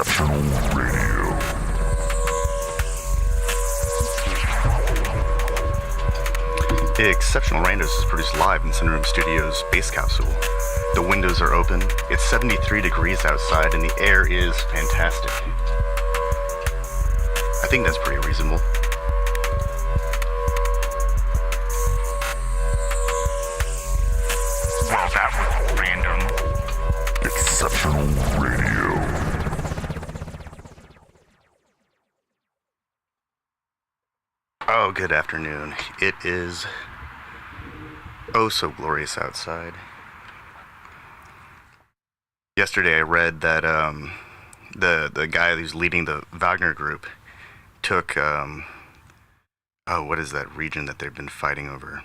Exceptional Radio. Exceptional Randos is produced live in Sunroom Studios' Space Capsule. The windows are open, it's 73 degrees outside, and the air is fantastic. I think that's pretty reasonable. Well, that was random. Exceptional Radio. Oh, good afternoon. It is oh so glorious outside. Yesterday I read that the guy who's leading the Wagner group took what is that region that they've been fighting over?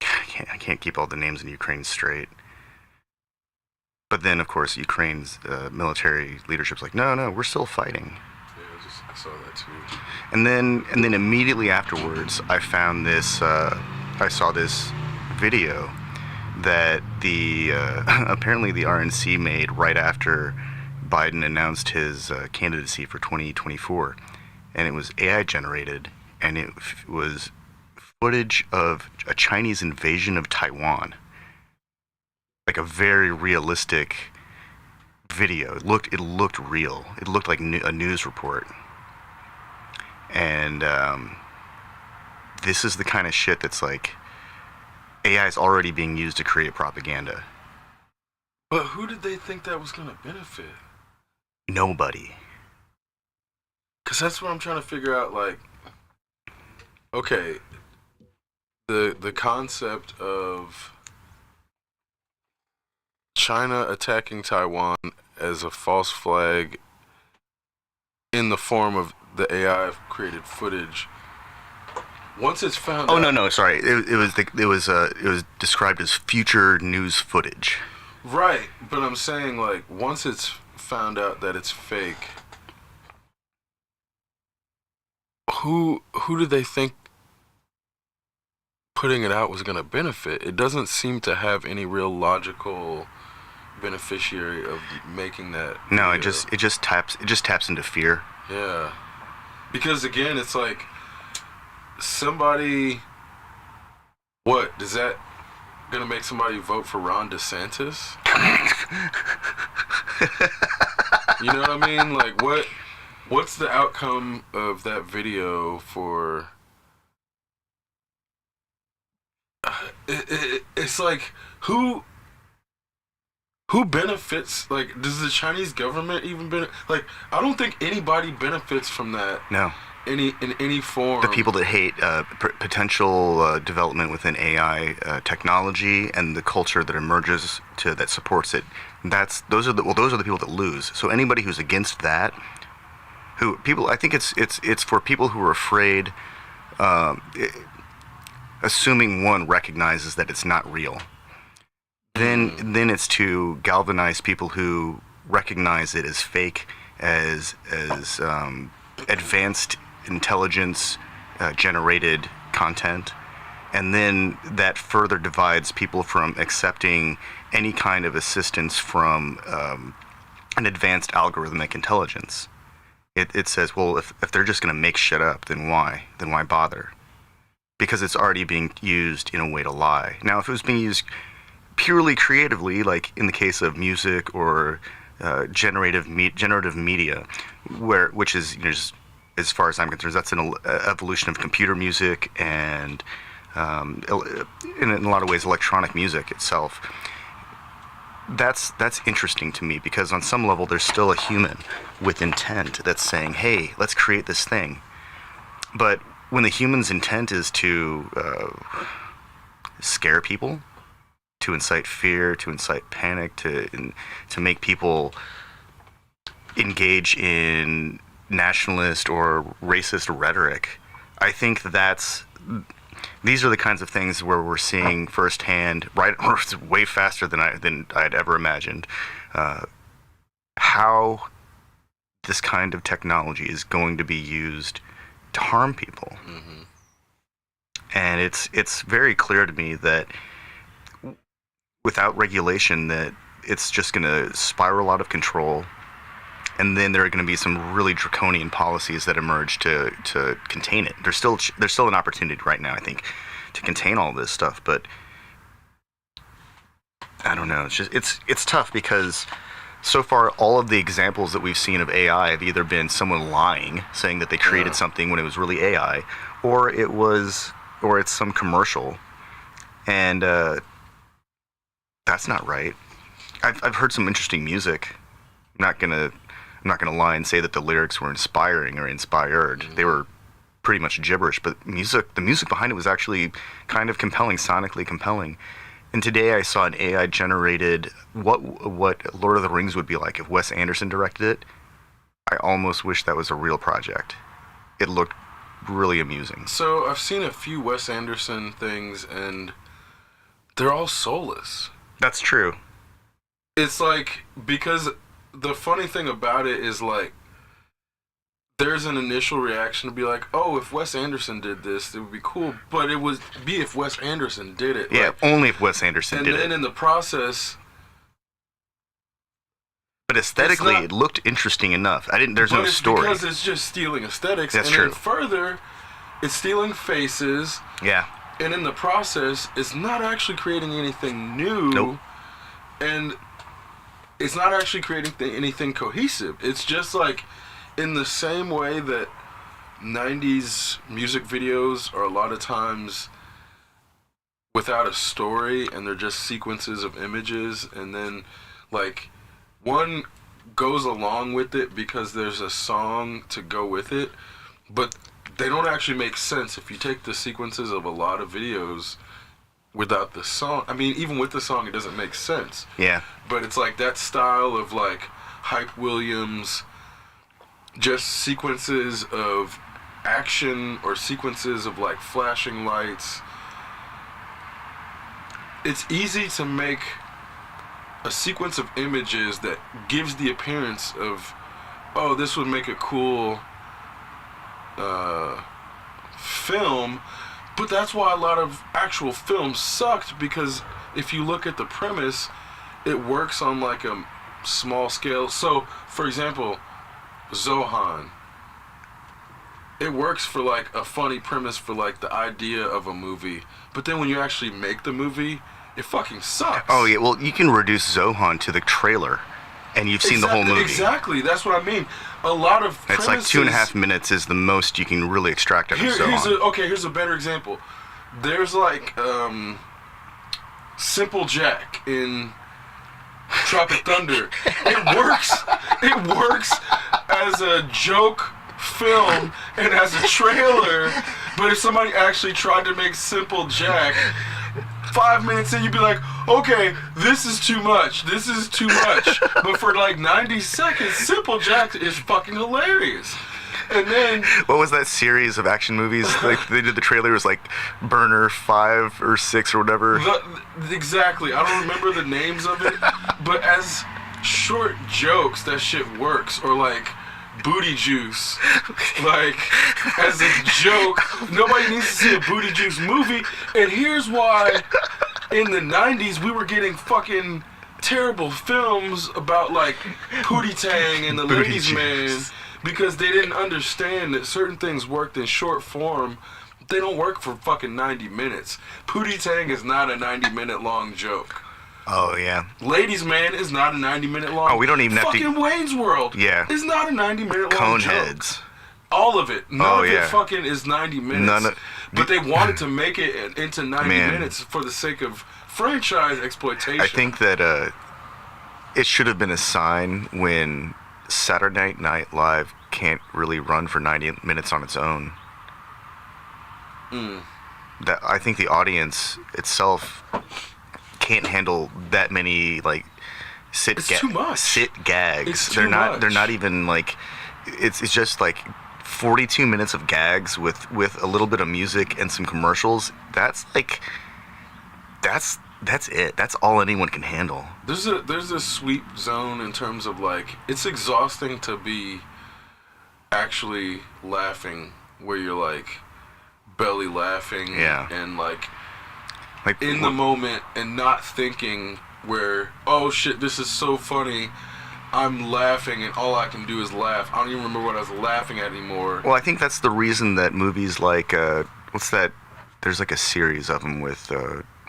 I can't keep all the names in Ukraine straight. But then, of course, Ukraine's military leadership's like, no, we're still fighting. Yeah, I saw that too. And then immediately afterwards, I found this. I saw this video that the apparently the RNC made right after Biden announced his candidacy for 2024, and it was AI generated, and it was footage of a Chinese invasion of Taiwan. Like a very realistic video. It looked real. It looked like a news report. And this is the kind of shit that's like AI is already being used to create propaganda. But who did they think that was going to benefit? Nobody. Because that's what I'm trying to figure out. Like, okay, the concept of China attacking Taiwan as a false flag in the form of the AI created footage. Once it's found out, no, sorry. It was described as future news footage. Right, but I'm saying, like, once it's found out that it's fake, who did they think putting it out was going to benefit? It doesn't seem to have any real logical beneficiary of making that No, video. it just taps into fear. Yeah, because again, it's like somebody. What is that gonna make somebody vote for Ron DeSantis? You know what I mean? Like, what's the outcome of that video for? It's like who benefits? Like, does the Chinese government even benefit? Like, I don't think anybody benefits from that. No. In any form. The people that hate potential development within AI technology and the culture that emerges that supports it. Those are the people that lose. So anybody who's against that, I think it's for people who are afraid, assuming one recognizes that it's not real. Then it's to galvanize people who recognize it as fake, as advanced intelligence generated content, and then that further divides people from accepting any kind of assistance from an advanced algorithmic intelligence. It says, well, if they're just going to make shit up, then why bother? Because it's already being used in a way to lie. Now, if it was being used purely creatively, like in the case of music or generative media, which is, just, as far as I'm concerned, that's an evolution of computer music and in a lot of ways electronic music itself. That's interesting to me, because on some level there's still a human with intent that's saying, hey, let's create this thing. But when the human's intent is to scare people, to incite fear, to incite panic, to make people engage in nationalist or racist rhetoric, I think these are the kinds of things where we're seeing firsthand, right, or way faster than I'd ever imagined, how this kind of technology is going to be used to harm people. Mm-hmm. And it's very clear to me that without regulation, that it's just going to spiral out of control, and then there are going to be some really draconian policies that emerge to contain it. There's still an opportunity right now, I think, to contain all this stuff, but I don't know. It's tough because so far all of the examples that we've seen of AI have either been someone lying, saying that they created something when it was really AI, or it's some commercial, and that's not right. I've heard some interesting music. I'm not gonna lie and say that the lyrics were inspiring or inspired. They were pretty much gibberish, but the music behind it was actually kind of compelling, sonically compelling. And today I saw an AI generated what Lord of the Rings would be like if Wes Anderson directed it. I almost wish that was a real project. It looked really amusing. So I've seen a few Wes Anderson things, and they're all soulless. That's true. It's like, because the funny thing about it is, like, there's an initial reaction to be like, oh, if Wes Anderson did this, it would be cool. But it would be if Wes Anderson did it. Yeah, like, only if Wes Anderson did it. And then in the process... But aesthetically, it looked interesting enough. There's no story. Because it's just stealing aesthetics. That's and true. Then further, it's stealing faces. Yeah. And in the process, it's not actually creating anything new. Nope. And it's not actually creating anything cohesive. It's just like, in the same way that 90s music videos are a lot of times without a story, and they're just sequences of images, and then, like, one goes along with it because there's a song to go with it, but they don't actually make sense if you take the sequences of a lot of videos without the song. I mean, even with the song, it doesn't make sense. Yeah. But it's like that style of, like, Hype Williams, just sequences of action or sequences of, like, flashing lights. It's easy to make a sequence of images that gives the appearance of, oh, this would make a cool film, but that's why a lot of actual films sucked, because if you look at the premise, it works on, like, a small scale. So, for example, Zohan. It works for, like, a funny premise for, like, the idea of a movie, but then when you actually make the movie, it fucking sucks. Oh yeah, well, you can reduce Zohan to the trailer, and you've seen the whole movie. Exactly, that's what I mean. A lot of it's premises, like 2.5 minutes is the most you can really extract out of Zohan. Here's a better example. There's, like, Simple Jack in Tropic Thunder. It works as a joke film and as a trailer, but if somebody actually tried to make Simple Jack, 5 minutes in, you'd be like, okay, this is too much. But for, like, 90 seconds, Simple Jack is fucking hilarious. And then, what was that series of action movies? Like, they did the trailer, it was like Burner 5 or 6 or whatever. Exactly. I don't remember the names of it, but as short jokes, that shit works. Or, like, Booty Juice. Like, as a joke, nobody needs to see a Booty Juice movie. And here's why in the 90s we were getting fucking terrible films about, like, Pootie Tang and the Ladies Man, because they didn't understand that certain things worked in short form. They don't work for fucking 90 minutes. Pootie Tang is not a 90-minute long joke. Oh, yeah. Ladies Man is not a 90-minute long. Oh, we don't even have to. Fucking Wayne's World. Yeah. Is not a 90-minute long joke. Coneheads. All of it. None of it fucking is 90 minutes. But they wanted to make it into 90 minutes for the sake of franchise exploitation. I think that it should have been a sign when Saturday Night Live can't really run for 90 minutes on its own. That I think the audience itself can't handle that many, like, too much. Sit gags. It's too much. They're not even, like, it's just like 42 minutes of gags with a little bit of music and some commercials. That's like that's it. That's all anyone can handle. There's a sweet zone in terms of, like, it's exhausting to be actually laughing where you're, like, belly laughing and like in the moment and not thinking where, oh shit, this is so funny, I'm laughing and all I can do is laugh. I don't even remember what I was laughing at anymore. Well, I think that's the reason that movies like what's that? There's like a series of them with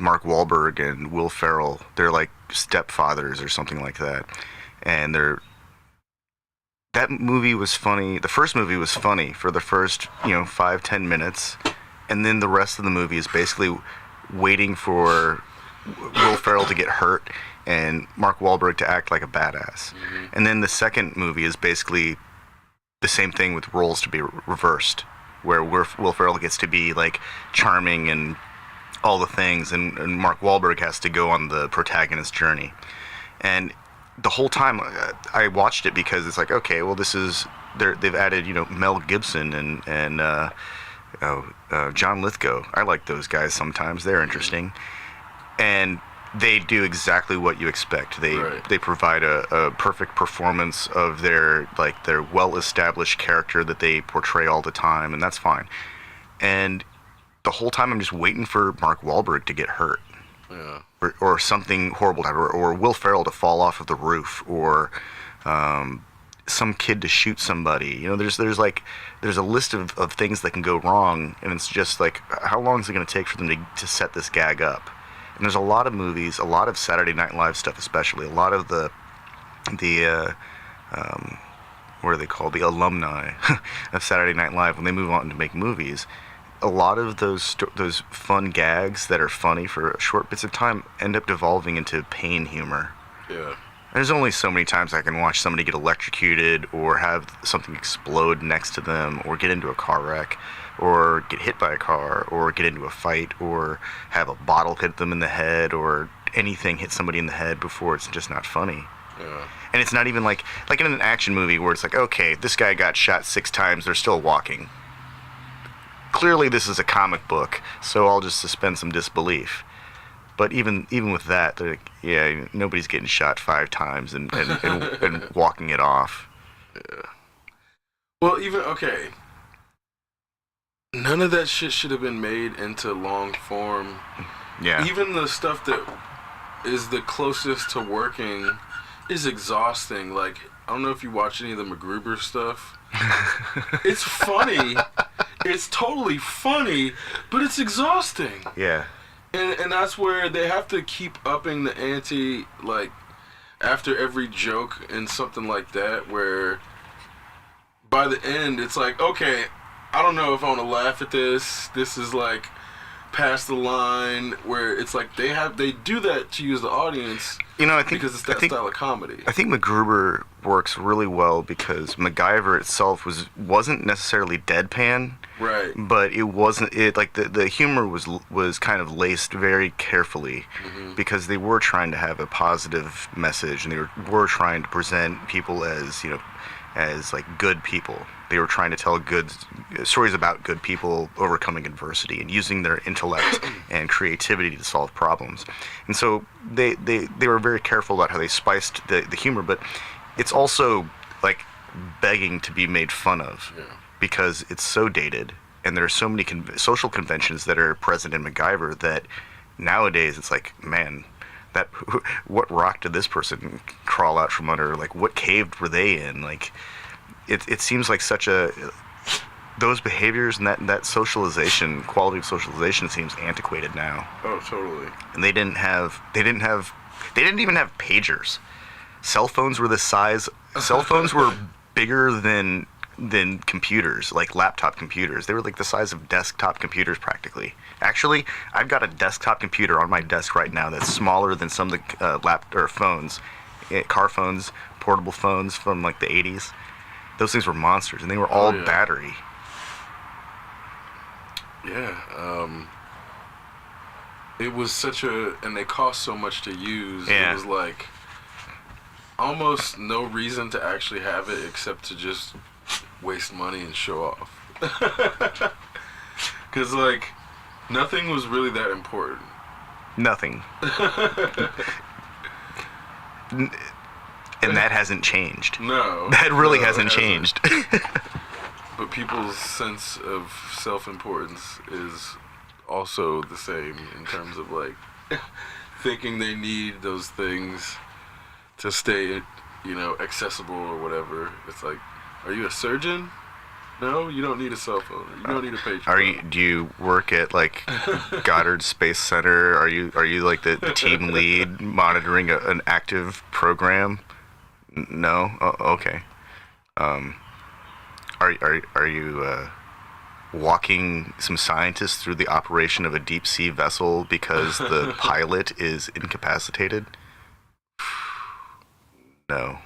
Mark Wahlberg and Will Ferrell. They're like stepfathers or something like that, and that movie was funny. The first movie was funny for the first 5-10 minutes, and then the rest of the movie is basically waiting for Will Ferrell to get hurt and Mark Wahlberg to act like a badass. Mm-hmm. And then the second movie is basically the same thing with roles to be reversed, where Will Ferrell gets to be like charming and all the things, and Mark Wahlberg has to go on the protagonist journey. And the whole time I watched it because it's like, okay, well, they've added Mel Gibson and John Lithgow. I like those guys sometimes. They're interesting. And they do exactly what you expect. They provide a perfect performance of their well-established character that they portray all the time, and that's fine. And the whole time I'm just waiting for Mark Wahlberg to get hurt. Yeah. Or something horrible to happen, or Will Ferrell to fall off of the roof, or some kid to shoot somebody. There's a list of things that can go wrong, and it's just like, how long is it going to take for them to set this gag up? And there's a lot of movies, a lot of Saturday Night Live stuff especially, a lot of the what are they called? The alumni of Saturday Night Live, when they move on to make movies, a lot of those fun gags that are funny for short bits of time end up devolving into pain humor. Yeah. There's only so many times I can watch somebody get electrocuted, or have something explode next to them, or get into a car wreck, or get hit by a car, or get into a fight, or have a bottle hit them in the head, or anything hit somebody in the head before it's just not funny. Yeah. And it's not even like in an action movie where it's like, okay, this guy got shot 6 times, they're still walking. Clearly this is a comic book, so I'll just suspend some disbelief. But even with that, nobody's getting shot 5 times and walking it off. Yeah. Well, okay. None of that shit should have been made into long form. Yeah. Even the stuff that is the closest to working is exhausting. Like, I don't know if you watch any of the MacGruber stuff. It's funny. It's totally funny, but it's exhausting. Yeah. And that's where they have to keep upping the ante, like, after every joke and something like that, where by the end it's like, okay, I don't know if I want to laugh at this. This is like past the line, where it's like they do that to use the audience. I think because it's that style of comedy. I think MacGruber works really well because MacGyver itself wasn't necessarily deadpan, right? But it wasn't. It like the humor was kind of laced very carefully, because they were trying to have a positive message, and they were trying to present people as like good people. They were trying to tell good stories about good people overcoming adversity and using their intellect and creativity to solve problems. And so they were very careful about how they spiced the humor, but it's also like begging to be made fun of, because it's so dated, and there are so many social conventions that are present in MacGyver that nowadays it's like, man, what rock did this person crawl out from under? Like, what cave were they in? Like, it seems like those behaviors and that socialization, quality of socialization, seems antiquated now. Oh, totally. And they didn't even have pagers. Cell phones were cell phones were bigger than computers, like laptop computers. They were like the size of desktop computers practically. Actually, I've got a desktop computer on my desk right now that's smaller than some of the phones, car phones, portable phones from like the 80s. Those things were monsters, and they were all battery. Yeah. It was and they cost so much to use. Yeah. It was like almost no reason to actually have it except to just waste money and show off. Because, like, nothing was really that important. Nothing. And that hasn't changed. No. That really hasn't changed. But people's sense of self-importance is also the same in terms of, like, thinking they need those things to stay accessible or whatever. It's like, are you a surgeon? No, you don't need a cell phone. You don't need a page. Do you work at like Goddard Space Center? Are you like the team lead monitoring an active program? No. Oh, okay. Are you walking some scientists through the operation of a deep sea vessel because the pilot is incapacitated? No.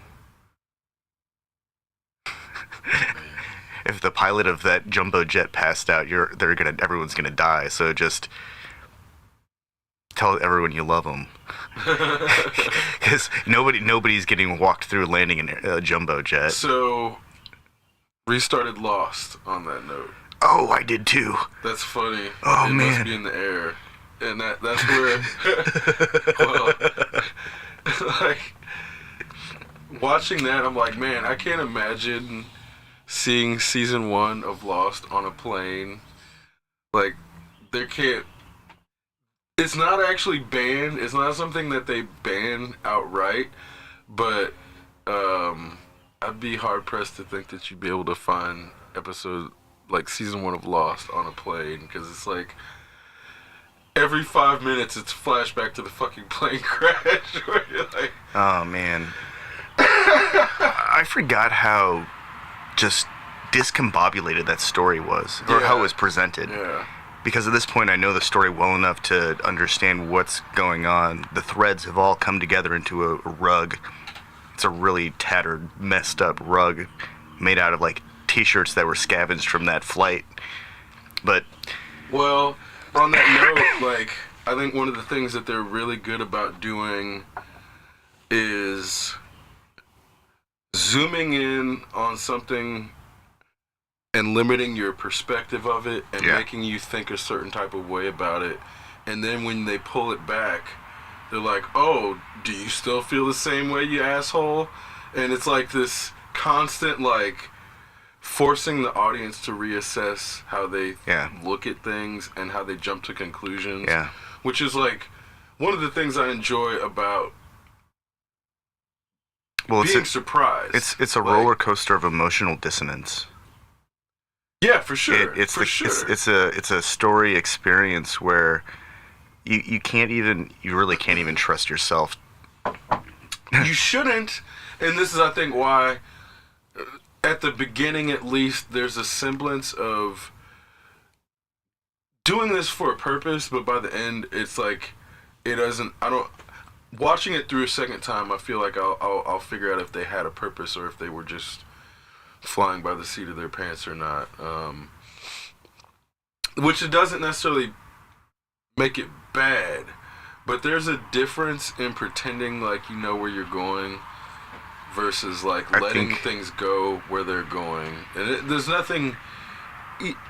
If the pilot of that jumbo jet passed out, everyone's gonna die. So just tell everyone you love them, because nobody's getting walked through landing in a jumbo jet. So, restarted Lost on that note. Oh, I did too. That's funny. Oh, it man. Must be in the air, and that's where. Well, like watching that, I'm like, man, I can't imagine seeing season 1 of Lost on a plane. Like, there can't. It's not actually banned. It's not something that they ban outright, but I'd be hard pressed to think that you'd be able to find episode like season 1 of Lost on a plane, because it's like every 5 minutes it's flashback to the fucking plane crash. Where you're like, oh man, I forgot how just discombobulated that story was, or how it was presented. Yeah. Because at this point I know the story well enough to understand what's going on. The threads have all come together into a rug. It's a really tattered, messed up rug made out of like t-shirts that were scavenged from that flight. But well, on that note, like, I think one of the things that they're really good about doing is zooming in on something and limiting your perspective of it and making you think a certain type of way about it. And then when they pull it back, they're like, oh, do you still feel the same way, you asshole? And it's like this constant, like, forcing the audience to reassess how they look at things and how they jump to conclusions. Yeah. Which is, like, one of the things I enjoy about being surprised. It's a roller coaster of emotional dissonance. Yeah, for sure. It's a story experience where you really can't even trust yourself. You shouldn't, and this is, I think, why at the beginning at least there's a semblance of doing this for a purpose, but by the end it's like watching it through a second time, I feel like I'll figure out if they had a purpose or if they were just flying by the seat of their pants or not. Which it doesn't necessarily make it bad, but there's a difference in pretending like you know where you're going versus like letting things go where they're going. And there's nothing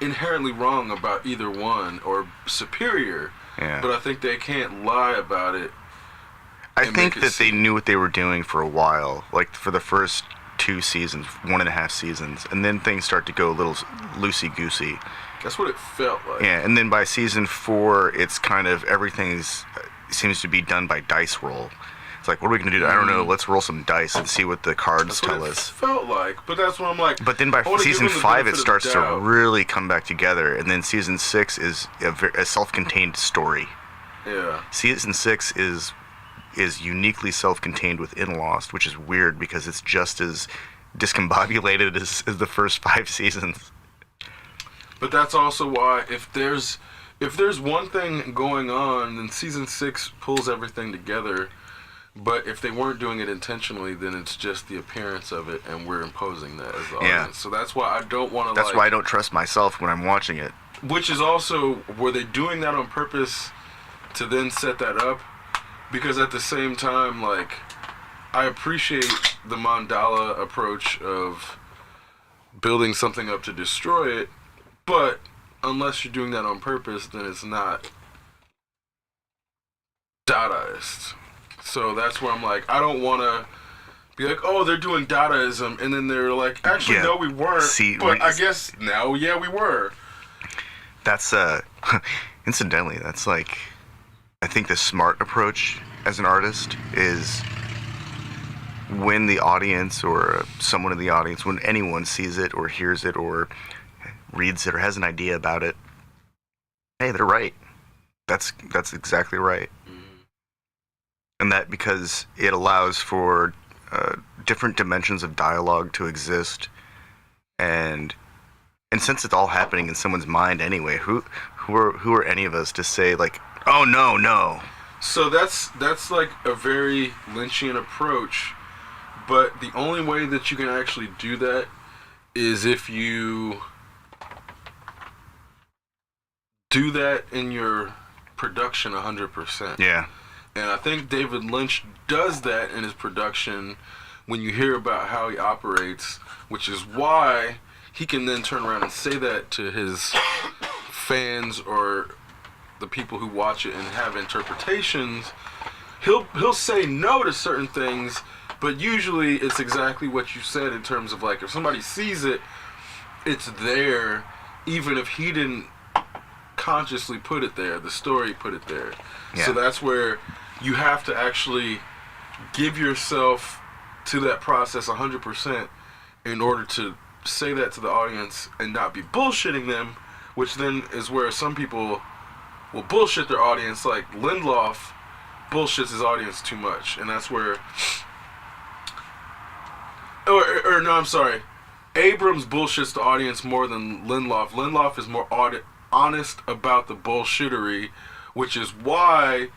inherently wrong about either one or superior, but I think they can't lie about it. I think that they knew what they were doing for a while, like for the first 2 seasons, 1.5 seasons, and then things start to go a little loosey-goosey. That's what it felt like. Yeah, and then by season 4, it's kind of everything seems to be done by dice roll. It's like, what are we going to do? I don't know. Let's roll some dice and see what the cards tell us. Felt like, but that's what I'm like. But then by season 5, it starts to really come back together, and then season 6 is a self-contained story. Yeah. Season 6 is uniquely self-contained within Lost, which is weird because it's just as discombobulated as the first 5 seasons. But that's also why if there's one thing going on, then season 6 pulls everything together. But if they weren't doing it intentionally, then it's just the appearance of it, and we're imposing that as the audience. So that's why I don't want to. That's why I don't trust myself when I'm watching it. Which is also, were they doing that on purpose to then set that up? Because at the same time, like, I appreciate the mandala approach of building something up to destroy it, but unless you're doing that on purpose, then it's not Dadaist. So that's where I'm like, I don't want to be like, oh, they're doing Dadaism, and then they're like, actually, no, we weren't. But I guess now, we were. That's, incidentally, that's like, I think the smart approach as an artist is when the audience or someone in the audience, when anyone sees it or hears it or reads it or has an idea about it, hey, they're right. That's exactly right. And that because it allows for different dimensions of dialogue to exist, and since it's all happening in someone's mind anyway, who are any of us to say like, oh no. So that's like a very Lynchian approach, but the only way that you can actually do that is if you do that in your production 100%. Yeah. And I think David Lynch does that in his production when you hear about how he operates, which is why he can then turn around and say that to his fans or the people who watch it and have interpretations. He'll say no to certain things, but usually it's exactly what you said in terms of like if somebody sees it, it's there, even if he didn't consciously put it there, the story put it there. Yeah. So that's where you have to actually give yourself to that process 100% in order to say that to the audience and not be bullshitting them, which then is where some people will bullshit their audience, like Lindelof bullshits his audience too much, and that's where or no, I'm sorry, Abrams bullshits the audience more than Lindelof. Lindelof is more honest about the bullshittery, which is why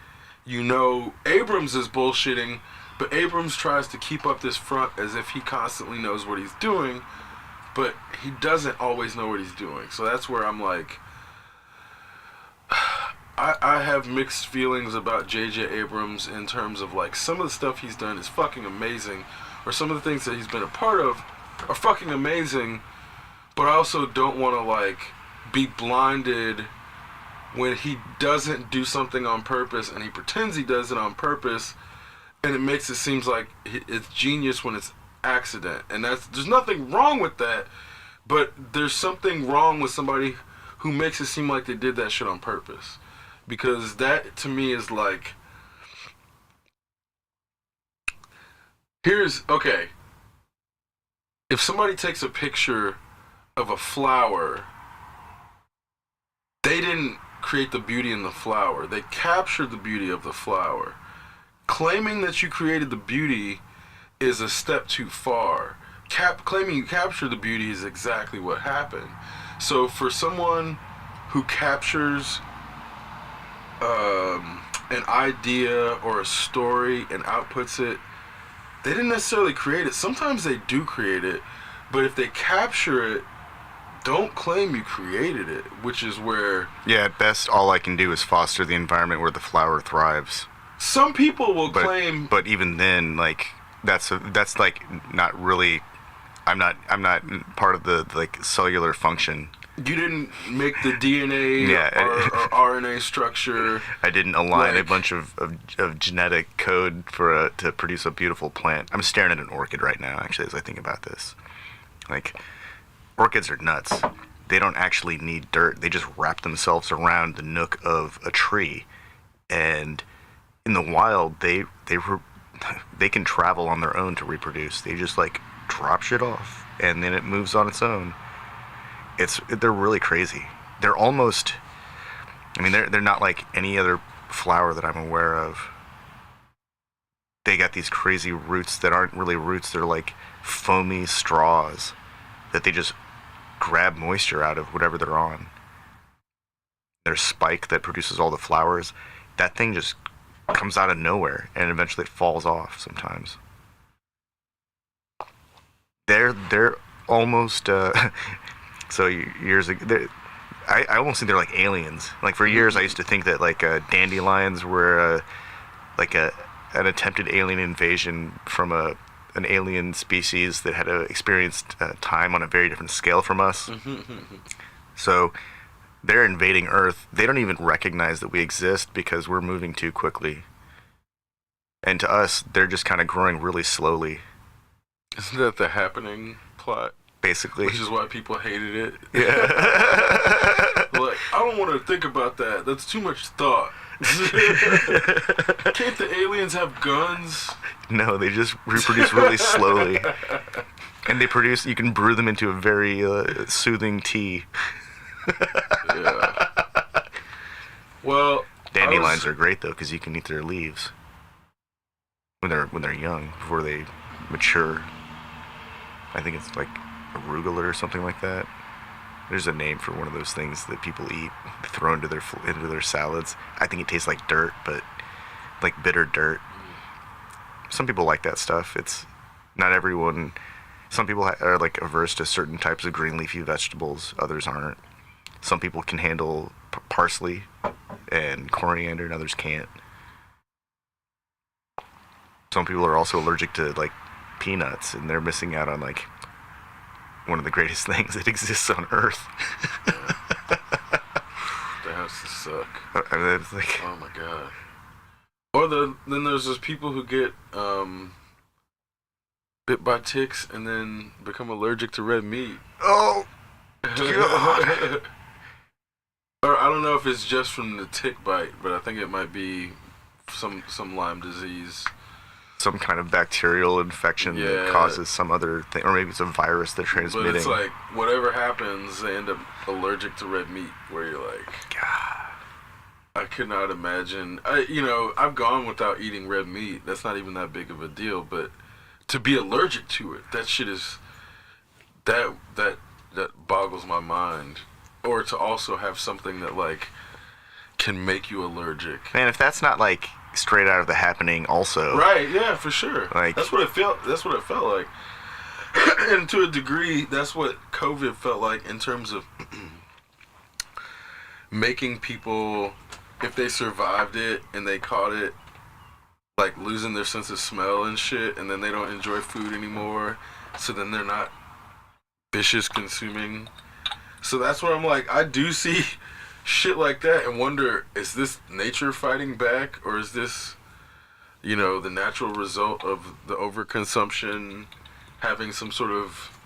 Abrams is bullshitting, but Abrams tries to keep up this front as if he constantly knows what he's doing, but he doesn't always know what he's doing. So that's where I'm like, I have mixed feelings about J.J. Abrams in terms of like some of the stuff he's done is fucking amazing, or some of the things that he's been a part of are fucking amazing, but I also don't want to like be blinded when he doesn't do something on purpose and he pretends he does it on purpose, and it makes it seem like it's genius when it's accident. And there's nothing wrong with that, but there's something wrong with somebody who makes it seem like they did that shit on purpose, because that to me is like, if somebody takes a picture of a flower, they didn't create the beauty in the flower. They captured the beauty of the flower. Claiming that you created the beauty is a step too far. Claiming you captured the beauty is exactly what happened. So for someone who captures an idea or a story and outputs it, they didn't necessarily create it. Sometimes they do create it, but if they capture it, don't claim you created it, which is where... Yeah, at best, all I can do is foster the environment where the flower thrives. Some people will claim... But even then, like, that's like, not really... I'm not part of the, like, cellular function. You didn't make the DNA or RNA structure. I didn't align a bunch of genetic code to produce a beautiful plant. I'm staring at an orchid right now, actually, as I think about this. Like... Orchids are nuts. They don't actually need dirt. They just wrap themselves around the nook of a tree, and in the wild, they can travel on their own to reproduce. They just like drop shit off, and then it moves on its own. They're really crazy. They're almost. I mean, they're not like any other flower that I'm aware of. They got these crazy roots that aren't really roots. They're like foamy straws that they just grab moisture out of whatever they're on. Their spike that produces all the flowers, that thing just comes out of nowhere, and eventually it falls off sometimes. They're almost so years ago. I almost think they're like aliens. Like for years, I used to think that like dandelions were like an attempted alien invasion from an alien species that had experienced time on a very different scale from us. So they're invading Earth. They don't even recognize that we exist because we're moving too quickly. And to us, they're just kind of growing really slowly. Isn't that the Happening plot? Basically. Which is why people hated it. Yeah. Like, I don't want to think about that. That's too much thought. Can't the aliens have guns? No, they just reproduce really slowly. And you can brew them into a very soothing tea. Yeah. Well, dandelions are great though because you can eat their leaves when they're young before they mature. I think it's like arugula or something like that. There's a name for one of those things that people eat, throw into their salads. I think it tastes like dirt, but like bitter dirt. Some people like that stuff. It's not everyone. Some people are like averse to certain types of green leafy vegetables. Others aren't. Some people can handle parsley and coriander, and others can't. Some people are also allergic to like peanuts, and they're missing out on like one of the greatest things that exists on Earth. That has to suck. I mean, it's like, oh my god. Or then there's those people who get bit by ticks and then become allergic to red meat. Oh god. Or I don't know if it's just from the tick bite, but I think it might be some Lyme disease. Some kind of bacterial infection that causes some other thing, or maybe it's a virus they're transmitting. But it's like, whatever happens, they end up allergic to red meat, where you're like, God, I could not imagine. I've gone without eating red meat. That's not even that big of a deal, but to be allergic to it, that shit is, that boggles my mind. Or to also have something that, like, can make you allergic. Man, if that's not, like, straight out of The Happening also. Right, yeah, for sure. Like, that's what it felt like. And to a degree, that's what COVID felt like in terms of making people, if they survived it and they caught it, like, losing their sense of smell and shit, and then they don't enjoy food anymore, so then they're not vicious consuming. So that's where I'm like, I do see shit like that and wonder, is this nature fighting back, or is this, the natural result of the overconsumption having some sort of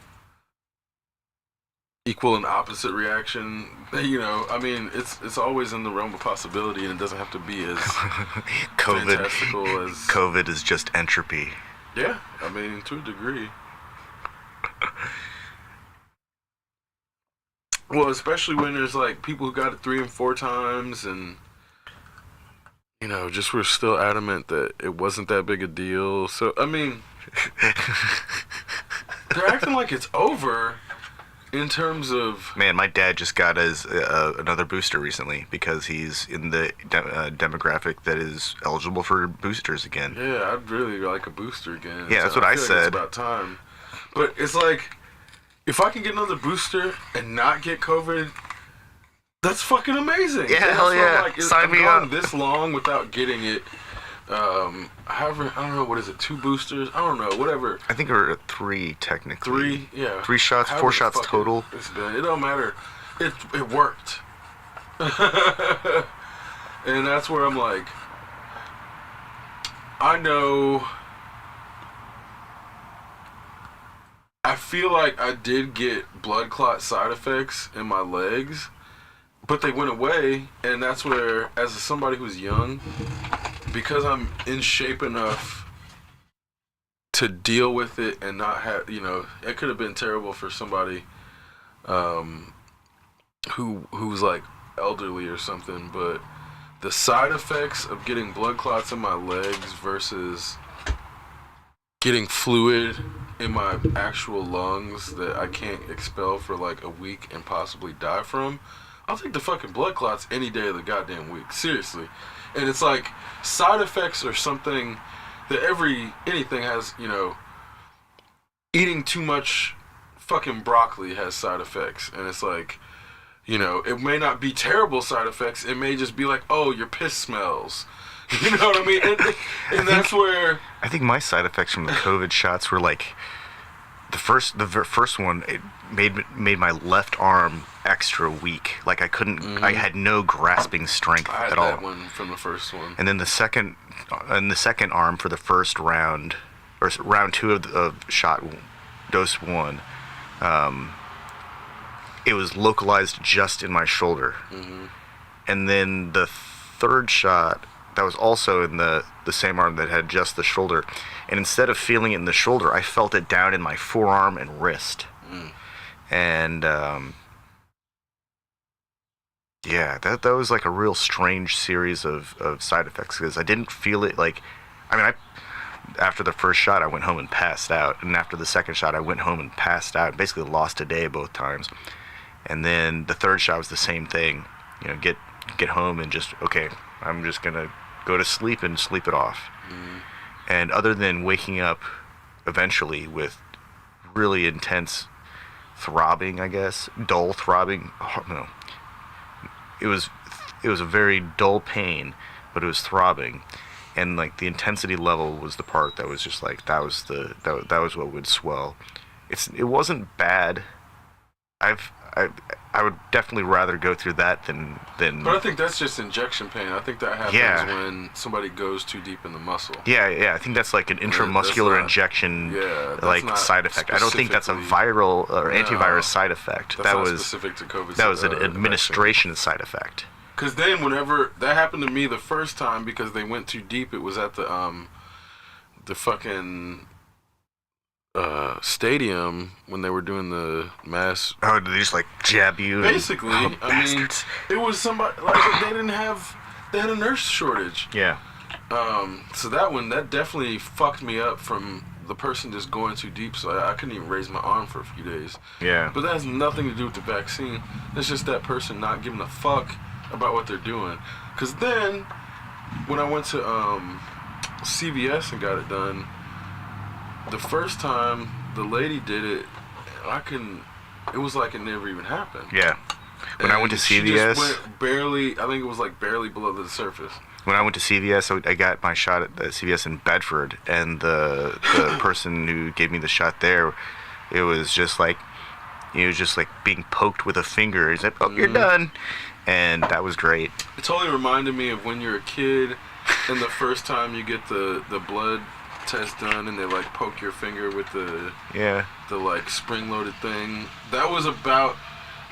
equal and opposite reaction? I mean, it's always in the realm of possibility, and it doesn't have to be as fantastical as... COVID is just entropy. Yeah, I mean, to a degree. Well, especially when there's, like, people who got it 3 and 4 times and, just were still adamant that it wasn't that big a deal. So, I mean, they're acting like it's over in terms of... Man, my dad just got another booster recently because he's in the demographic that is eligible for boosters again. Yeah, I'd really like a booster again. Yeah, that's what I said. It's about time. But it's like... If I can get another booster and not get COVID, that's fucking amazing. Yeah, hell yeah. Like, sign me up. up. This long without getting it. However, I don't know, what is it, 2 boosters? I don't know, whatever. I think we're at 3 technically. 3, yeah. 3 shots, 4 shots total. It don't matter. It worked. And that's where I'm like, I know... I feel like I did get blood clot side effects in my legs, but they went away, and that's where, as somebody who's young, because I'm in shape enough to deal with it and not have, it could have been terrible for somebody who's like elderly or something, but the side effects of getting blood clots in my legs versus getting fluid in my actual lungs that I can't expel for like a week and possibly die from, I'll take the fucking blood clots any day of the goddamn week. Seriously. And it's like, side effects are something that anything has, eating too much fucking broccoli has side effects. And it's like, it may not be terrible side effects. It may just be like, oh, your piss smells. You know what I mean? And that's where... I think my side effects from the COVID shots were like... The first one, it made my left arm extra weak. Like I couldn't... Mm-hmm. I had no grasping strength at all. I had that one from the first one. And then the second arm for the first round, or round 2 of shot dose 1, it was localized just in my shoulder. Mm-hmm. And then the third shot that was also in the same arm that had just the shoulder. And instead of feeling it in the shoulder, I felt it down in my forearm and wrist. And yeah, that was like a real strange series of side effects, because I didn't feel it like, I mean, after the first shot, I went home and passed out. And after the second shot, I went home and passed out. Basically lost a day both times. And then the third shot was the same thing. You know, get home and just, okay, I'm just going to go to sleep and sleep it off. And other than waking up eventually with really intense throbbing, I guess, dull throbbing, no. It was a very dull pain, but it was throbbing. And like the intensity level was the part that was just like, that was what would swell. It wasn't bad. I would definitely rather go through that than. But I think that's just injection pain. I think that happens when somebody goes too deep in the muscle. Yeah. I think that's like an intramuscular injection, like side effect. I don't think that's a viral or antivirus side effect. That was specific to COVID. That was an administration side effect. Because then, whenever that happened to me the first time, because they went too deep, it was at the fucking stadium when they were doing the mass. Oh, did they just like jab you? Basically, I mean, it was somebody like they had a nurse shortage. Yeah. So that definitely fucked me up from the person just going too deep. So I couldn't even raise my arm for a few days. Yeah. But that has nothing to do with the vaccine. It's just that person not giving a fuck about what they're doing. Because then, when I went to CVS and got it done, the first time the lady did it, it was like it never even happened. Yeah. When I went to CVS, she just went barely, I think it was like barely below the surface. When I went to CVS, I got my shot at the CVS in Bedford, and the person who gave me the shot there, it was just like being poked with a finger. He's like, "Oh, you're done," and that was great. It totally reminded me of when you're a kid, and the first time you get the blood test done, and they like poke your finger with the like spring-loaded thing. That was about.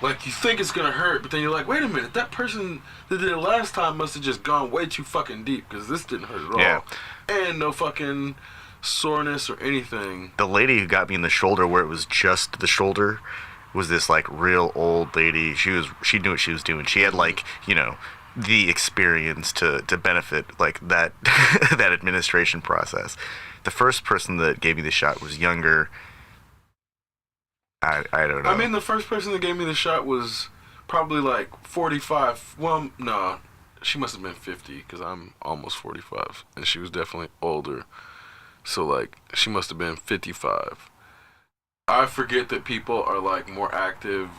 Like, you think it's gonna hurt, but then you're like, wait a minute, that person that did it last time must have just gone way too fucking deep, because this didn't hurt at all. Yeah. And no fucking soreness or anything. The lady who got me in the shoulder, where it was just the shoulder, was this, like, real old lady. She knew what she was doing. She had, like, you know, the experience to benefit, like, that, that administration process. The first person that gave me the shot was younger. I don't know. I mean, the first person that gave me the shot was probably like 45. Well, no, she must have been 50, because I'm almost 45, and she was definitely older. So, like, she must have been 55. I forget that people are, like, more active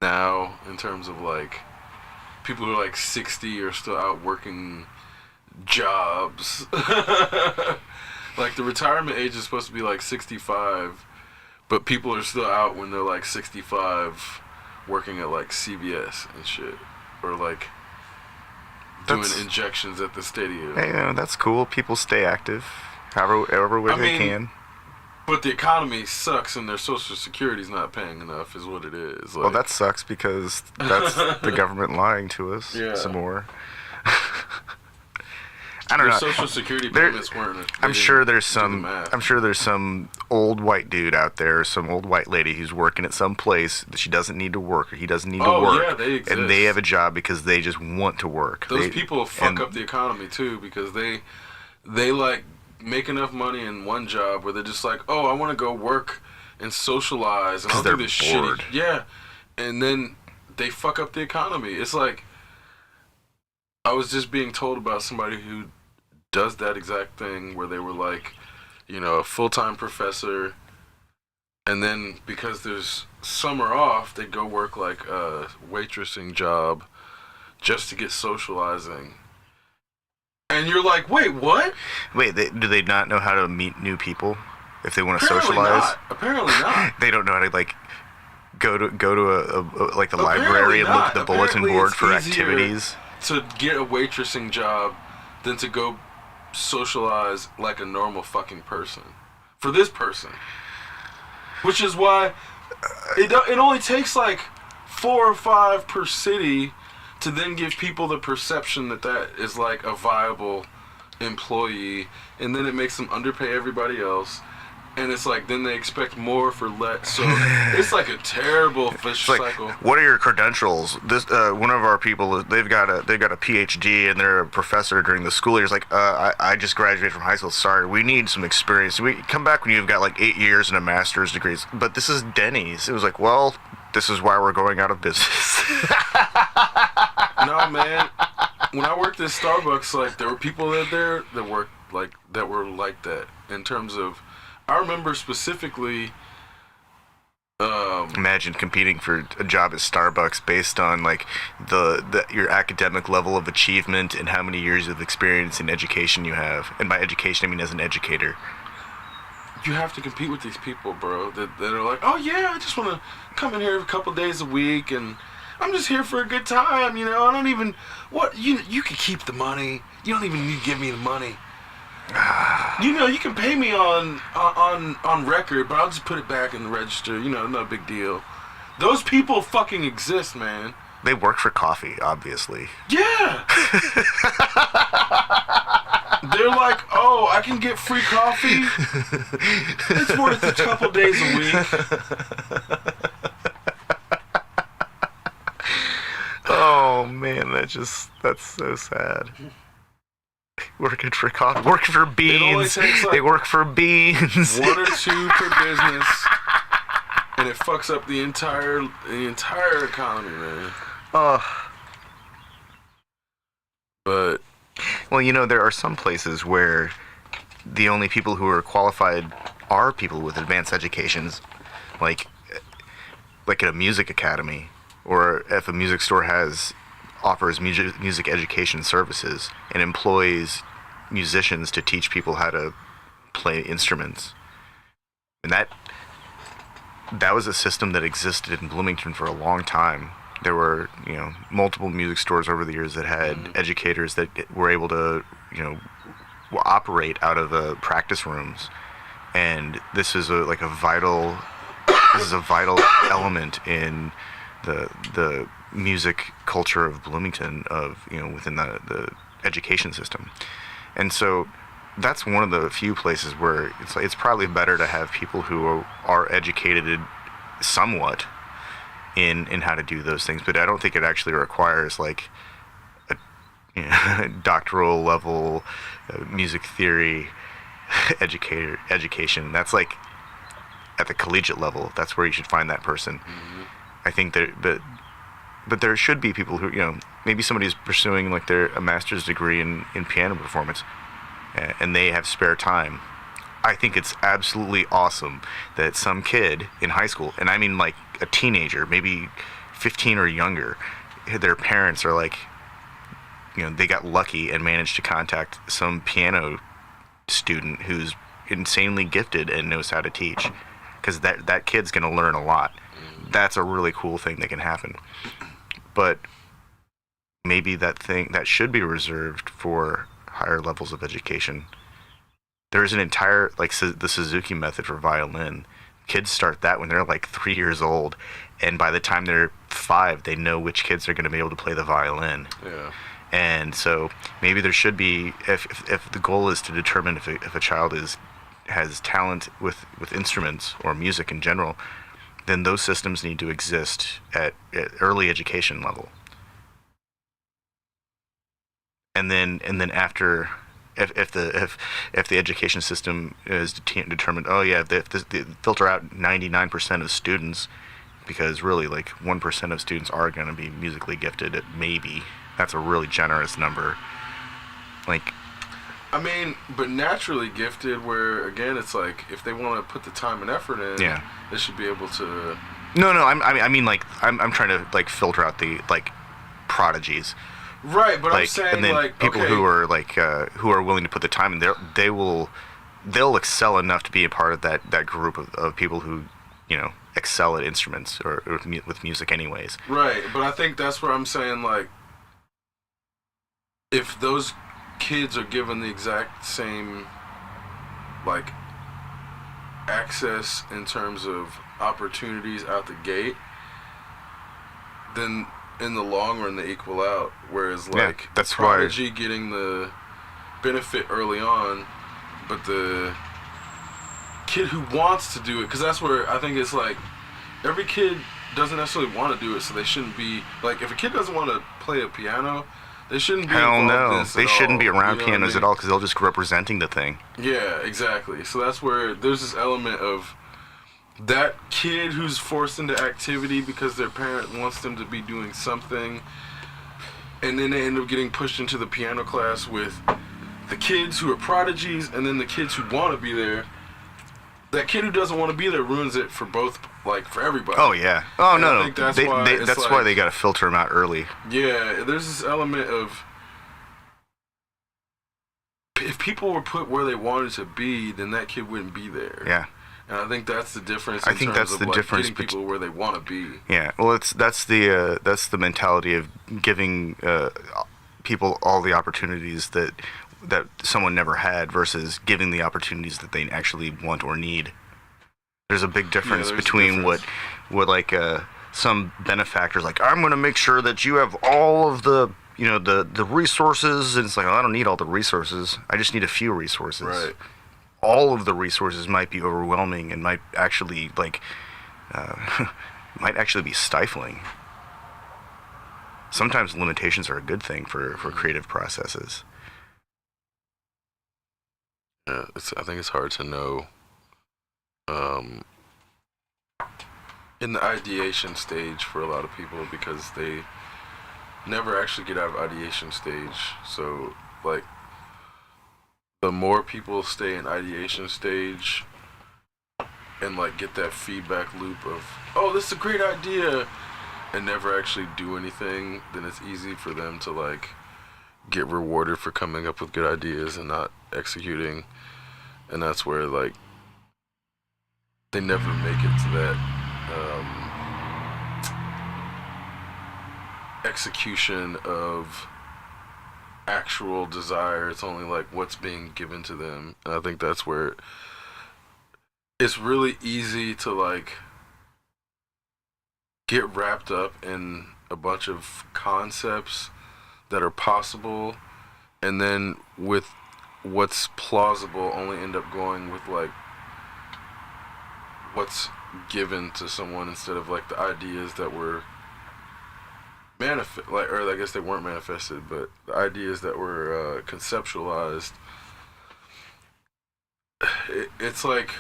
now in terms of, like, people who are, like, 60 are still out working jobs. Like, the retirement age is supposed to be, like, 65. But people are still out when they're like 65 working at like CVS and shit. Or like doing injections at the stadium. Hey, you know, that's cool. People stay active however way they can. But the economy sucks and their social security's not paying enough is what it is. Like, well, that sucks because that's the government lying to us some more. I don't know. Social security payments weren't. I'm sure there's some old white dude out there, some old white lady who's working at some place that she doesn't need to work, or he doesn't need to work. Yeah, they exist. And they have a job because they just want to work. Those people fuck up the economy too, because they like make enough money in one job where they're just like, oh, I want to go work and socialize and I'll do this bored. shitty. Yeah, and then they fuck up the economy. It's like, I was just being told about somebody who does that exact thing, where they were like, you know, a full-time professor, and then because there's summer off, they go work like a waitressing job just to get socializing. And you're like, wait, what? Wait, do they not know how to meet new people if they want to socialize? Apparently not. They don't know how to like go to a like the library and look at the bulletin board for activities. To get a waitressing job than to go socialize like a normal fucking person for this person, which is why it only takes like 4 or 5 per city to then give people the perception that that is like a viable employee, and then it makes them underpay everybody else. And it's like, then they expect more for less. So it's like a terrible vicious cycle. What are your credentials? This one of our people, they've got a PhD and they're a professor during the school year. It's like, I just graduated from high school. Sorry, we need some experience. We come back when you've got like 8 years and a master's degree. But this is Denny's. It was like, well, this is why we're going out of business. No, man. When I worked at Starbucks, like there were people that worked that were like that in terms of. I remember specifically. Imagine competing for a job at Starbucks based on like your academic level of achievement and how many years of experience in education you have. And by education, I mean as an educator. You have to compete with these people, bro. That are like, oh yeah, I just want to come in here a couple days a week, and I'm just here for a good time. You know, I don't even you can keep the money. You don't even need to give me the money. You know, you can pay me on record, but I'll just put it back in the register. You know, no big deal. Those people fucking exist, man. They work for coffee, obviously. Yeah. They're like, oh, I can get free coffee. It's worth a couple days a week. Oh man, that's so sad. Working for coffee, working for beans. It only takes like they work for beans. 1 or 2 per business, and it fucks up the entire economy, man. But well, you know, there are some places where the only people who are qualified are people with advanced educations, like at a music academy, or if a music store offers music education services and employs musicians to teach people how to play instruments. And that was a system that existed in Bloomington for a long time. There were, you know, multiple music stores over the years that had educators that were able to, you know, operate out of practice rooms. And this is a vital element in the music culture of Bloomington, within the education system. And so that's one of the few places where it's probably better to have people who are educated somewhat in how to do those things. But I don't think it actually requires like a doctoral level music theory education. That's like at the collegiate level. That's where you should find that person. Mm-hmm. I think that, but there should be people who, you know, maybe somebody's pursuing like a master's degree in piano performance, and they have spare time. I think it's absolutely awesome that some kid in high school, and I mean like a teenager, maybe 15 or younger, their parents are like, you know, they got lucky and managed to contact some piano student who's insanely gifted and knows how to teach, because that kid's going to learn a lot. That's a really cool thing that can happen. But maybe that should be reserved for higher levels of education. There's an entire, like, the Suzuki method for violin. Kids start that when they're like 3 years old, and by the time they're 5, they know which kids are going to be able to play the violin. Yeah. And so maybe there should be, if the goal is to determine if a child has talent with instruments or music in general, then those systems need to exist at early education level. And then after, if the education system is determined, oh yeah, they filter out 99% of students, because really like 1% of students are going to be musically gifted. Maybe that's a really generous number. Like, I mean, but naturally gifted, where again it's like if they want to put the time and effort in, yeah, they should be able to. No, I mean like I'm trying to like filter out the like prodigies. Right, but like, I'm saying and then like people okay. who are like who are willing to put the time in, they'll excel enough to be a part of that group of people who, you know, excel at instruments or with music anyways. Right, but I think that's where I'm saying like if those kids are given the exact same like access in terms of opportunities out the gate, then in the long run they equal out. Whereas like that's the prodigy getting the benefit early on, but the kid who wants to do it, because that's where I think it's like every kid doesn't necessarily want to do it, so they shouldn't be like, if a kid doesn't want to play a piano, they shouldn't be Hell involved in no. this They at shouldn't all. be around You know pianos what I at all because they'll just representing the thing. Yeah, exactly. So that's where there's this element of that kid who's forced into activity because their parent wants them to be doing something, and then they end up getting pushed into the piano class with the kids who are prodigies and then the kids who want to be there. That kid who doesn't want to be there ruins it for both, like for everybody. Oh yeah. Oh And no, I no. think that's That's why why they got to filter them out early. Yeah, there's this element of if people were put where they wanted to be, then that kid wouldn't be there. Yeah. And I think that's the difference. I think that's the difference getting people where they want to be. Yeah. Well, that's the mentality of giving people all the opportunities that someone never had versus giving the opportunities that they actually want or need. There's a big difference between what like some benefactors like, I'm going to make sure that you have all of the the resources, and it's like, well, I don't need all the resources. I just need a few resources. Right. All of the resources might be overwhelming and might actually might actually be stifling. Sometimes limitations are a good thing for creative processes. Yeah, I think it's hard to know in the ideation stage for a lot of people because they never actually get out of ideation stage. So, like, the more people stay in ideation stage and, like, get that feedback loop of, oh, this is a great idea, and never actually do anything, then it's easy for them to, like, get rewarded for coming up with good ideas and not executing. And that's where, like, they never make it to that execution of actual desire. It's only like what's being given to them. And I think that's where it's really easy to like get wrapped up in a bunch of concepts that are possible, and then with what's plausible only end up going with like what's given to someone instead of like the ideas that were or I guess they weren't manifested, but the ideas that were conceptualized. It's like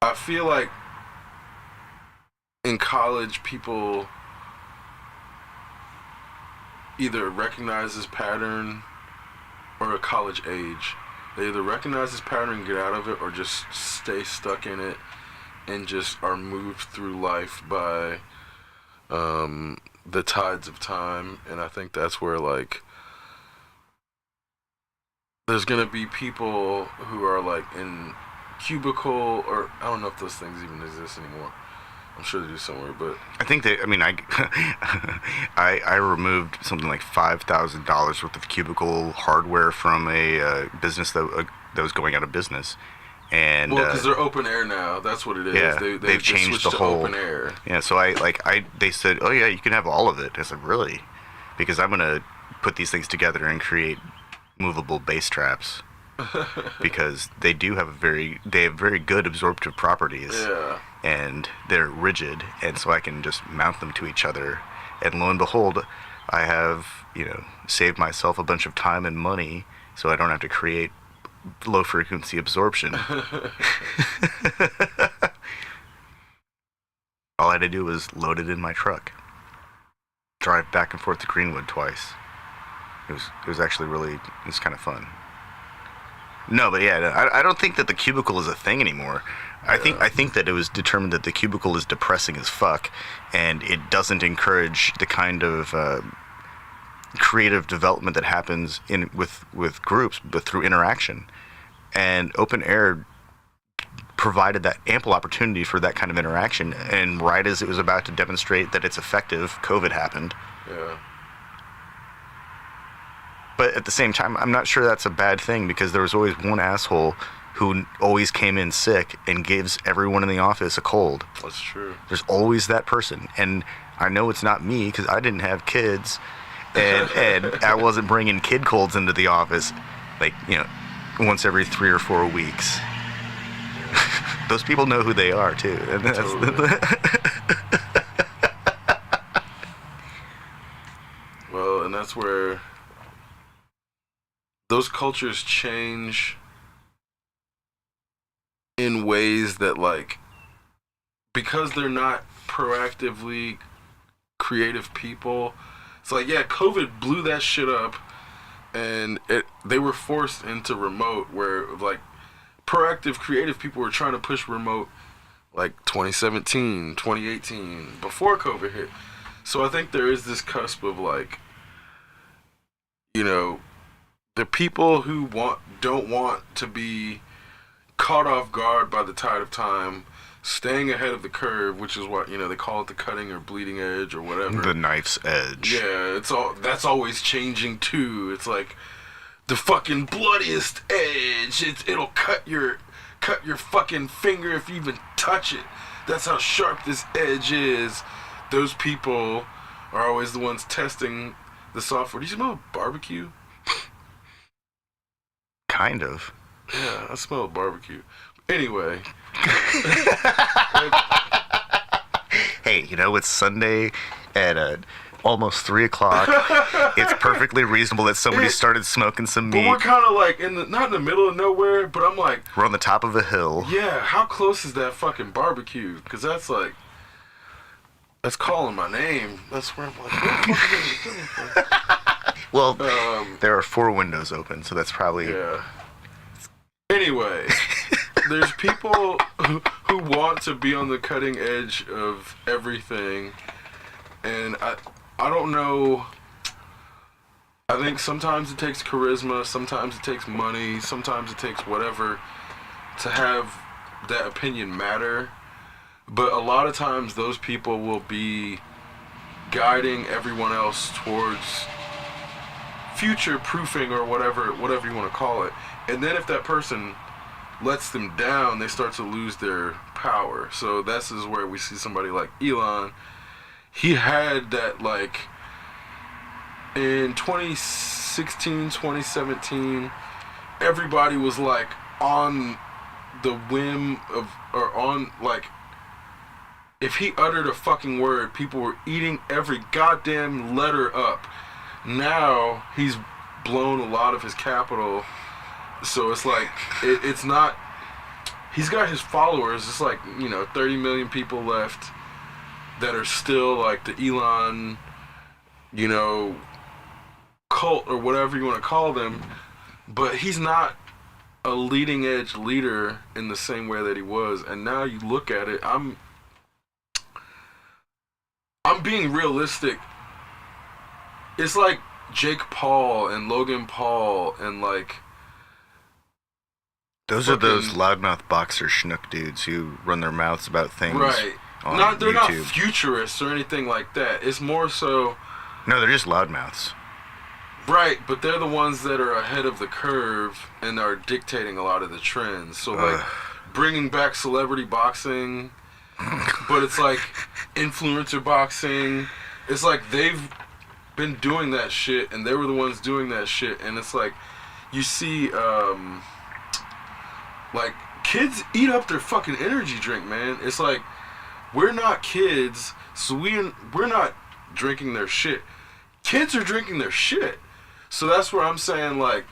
I feel like in college people either recognize this pattern or a college age. They either recognize this pattern and get out of it or just stay stuck in it and just are moved through life by the tides of time. And I think that's where like there's gonna be people who are like in cubicle, or I don't know if those things even exist anymore. I'm sure they do somewhere, but I think I I removed something like $5,000 worth of cubicle hardware from a business that was going out of business, and well, because they're open air now. That's what it is. Yeah, they've changed switched the to whole open air. Yeah, so they said, oh yeah, you can have all of it. I said, really? Because I'm gonna put these things together and create movable bass traps. Because they have very good absorptive properties. Yeah. And they're rigid, and so I can just mount them to each other, and lo and behold, I have saved myself a bunch of time and money, so I don't have to create low frequency absorption. All I had to do was load it in my truck, drive back and forth to Greenwood twice. It was actually it was kind of fun. No, but yeah, I don't think that the cubicle is a thing anymore. I think that it was determined that the cubicle is depressing as fuck, and it doesn't encourage the kind of creative development that happens with groups, but through interaction. And open air provided that ample opportunity for that kind of interaction. And right as it was about to demonstrate that it's effective, COVID happened. Yeah. But at the same time, I'm not sure that's a bad thing, because there was always one asshole who always came in sick and gives everyone in the office a cold. That's true. There's always that person. And I know it's not me because I didn't have kids. And I wasn't bringing kid colds into the office, like, once every 3 or 4 weeks. Those people know who they are, too. And that's Totally. Well, and that's where those cultures change in ways that, like, because they're not proactively creative people, it's like, yeah, COVID blew that shit up, and they were forced into remote, where, like, proactive creative people were trying to push remote, like, 2017, 2018, before COVID hit. So I think there is this cusp of, like, the people who don't want to be caught off guard by the tide of time, staying ahead of the curve, which is what, they call it the cutting or bleeding edge or whatever. the knife's edge. Yeah, that's always changing too. It's like the fucking bloodiest edge. It'll cut your fucking finger if you even touch it. That's how sharp this edge is. Those people are always the ones testing the software. Do you smell barbecue? Kind of. Yeah, I smell barbecue. Anyway. Hey, it's Sunday at almost 3 o'clock. It's perfectly reasonable that somebody started smoking some But meat. we're kind of like not in the middle of nowhere, but I'm like, We're on the top of a hill. yeah, how close is that fucking barbecue? Because that's calling my name. That's where I'm like, what the fuck is it coming from? Well, there are 4 windows open, so that's probably... Yeah. Anyway, there's people who want to be on the cutting edge of everything, and I don't know. I think sometimes it takes charisma, sometimes it takes money, sometimes it takes whatever to have that opinion matter. But a lot of times those people will be guiding everyone else towards future proofing or whatever you want to call it. And then if that person lets them down, they start to lose their power. So this is where we see somebody like Elon. He had that, like, in 2016, 2017, everybody was like on the whim of, or on, like, if he uttered a fucking word, people were eating every goddamn letter up. Now he's blown a lot of his capital, so it's like it's not. He's got his followers. It's like 30 million people left that are still like the Elon, cult or whatever you want to call them. But he's not a leading edge leader in the same way that he was. And now you look at it, I'm being realistic. It's like Jake Paul and Logan Paul and like... Those are those loudmouth boxer schnook dudes who run their mouths about things right. on They're not YouTube. futurists or anything like that. It's more so... No, they're just loudmouths. Right, but they're the ones that are ahead of the curve and are dictating a lot of the trends. So like bringing back celebrity boxing, but it's like influencer boxing. It's like they've been doing that shit and they were the ones doing that shit, and it's like you see like kids eat up their fucking energy drink, man. It's like we're not kids, so we're not drinking their shit. Kids are drinking their shit. So that's where I'm saying, like,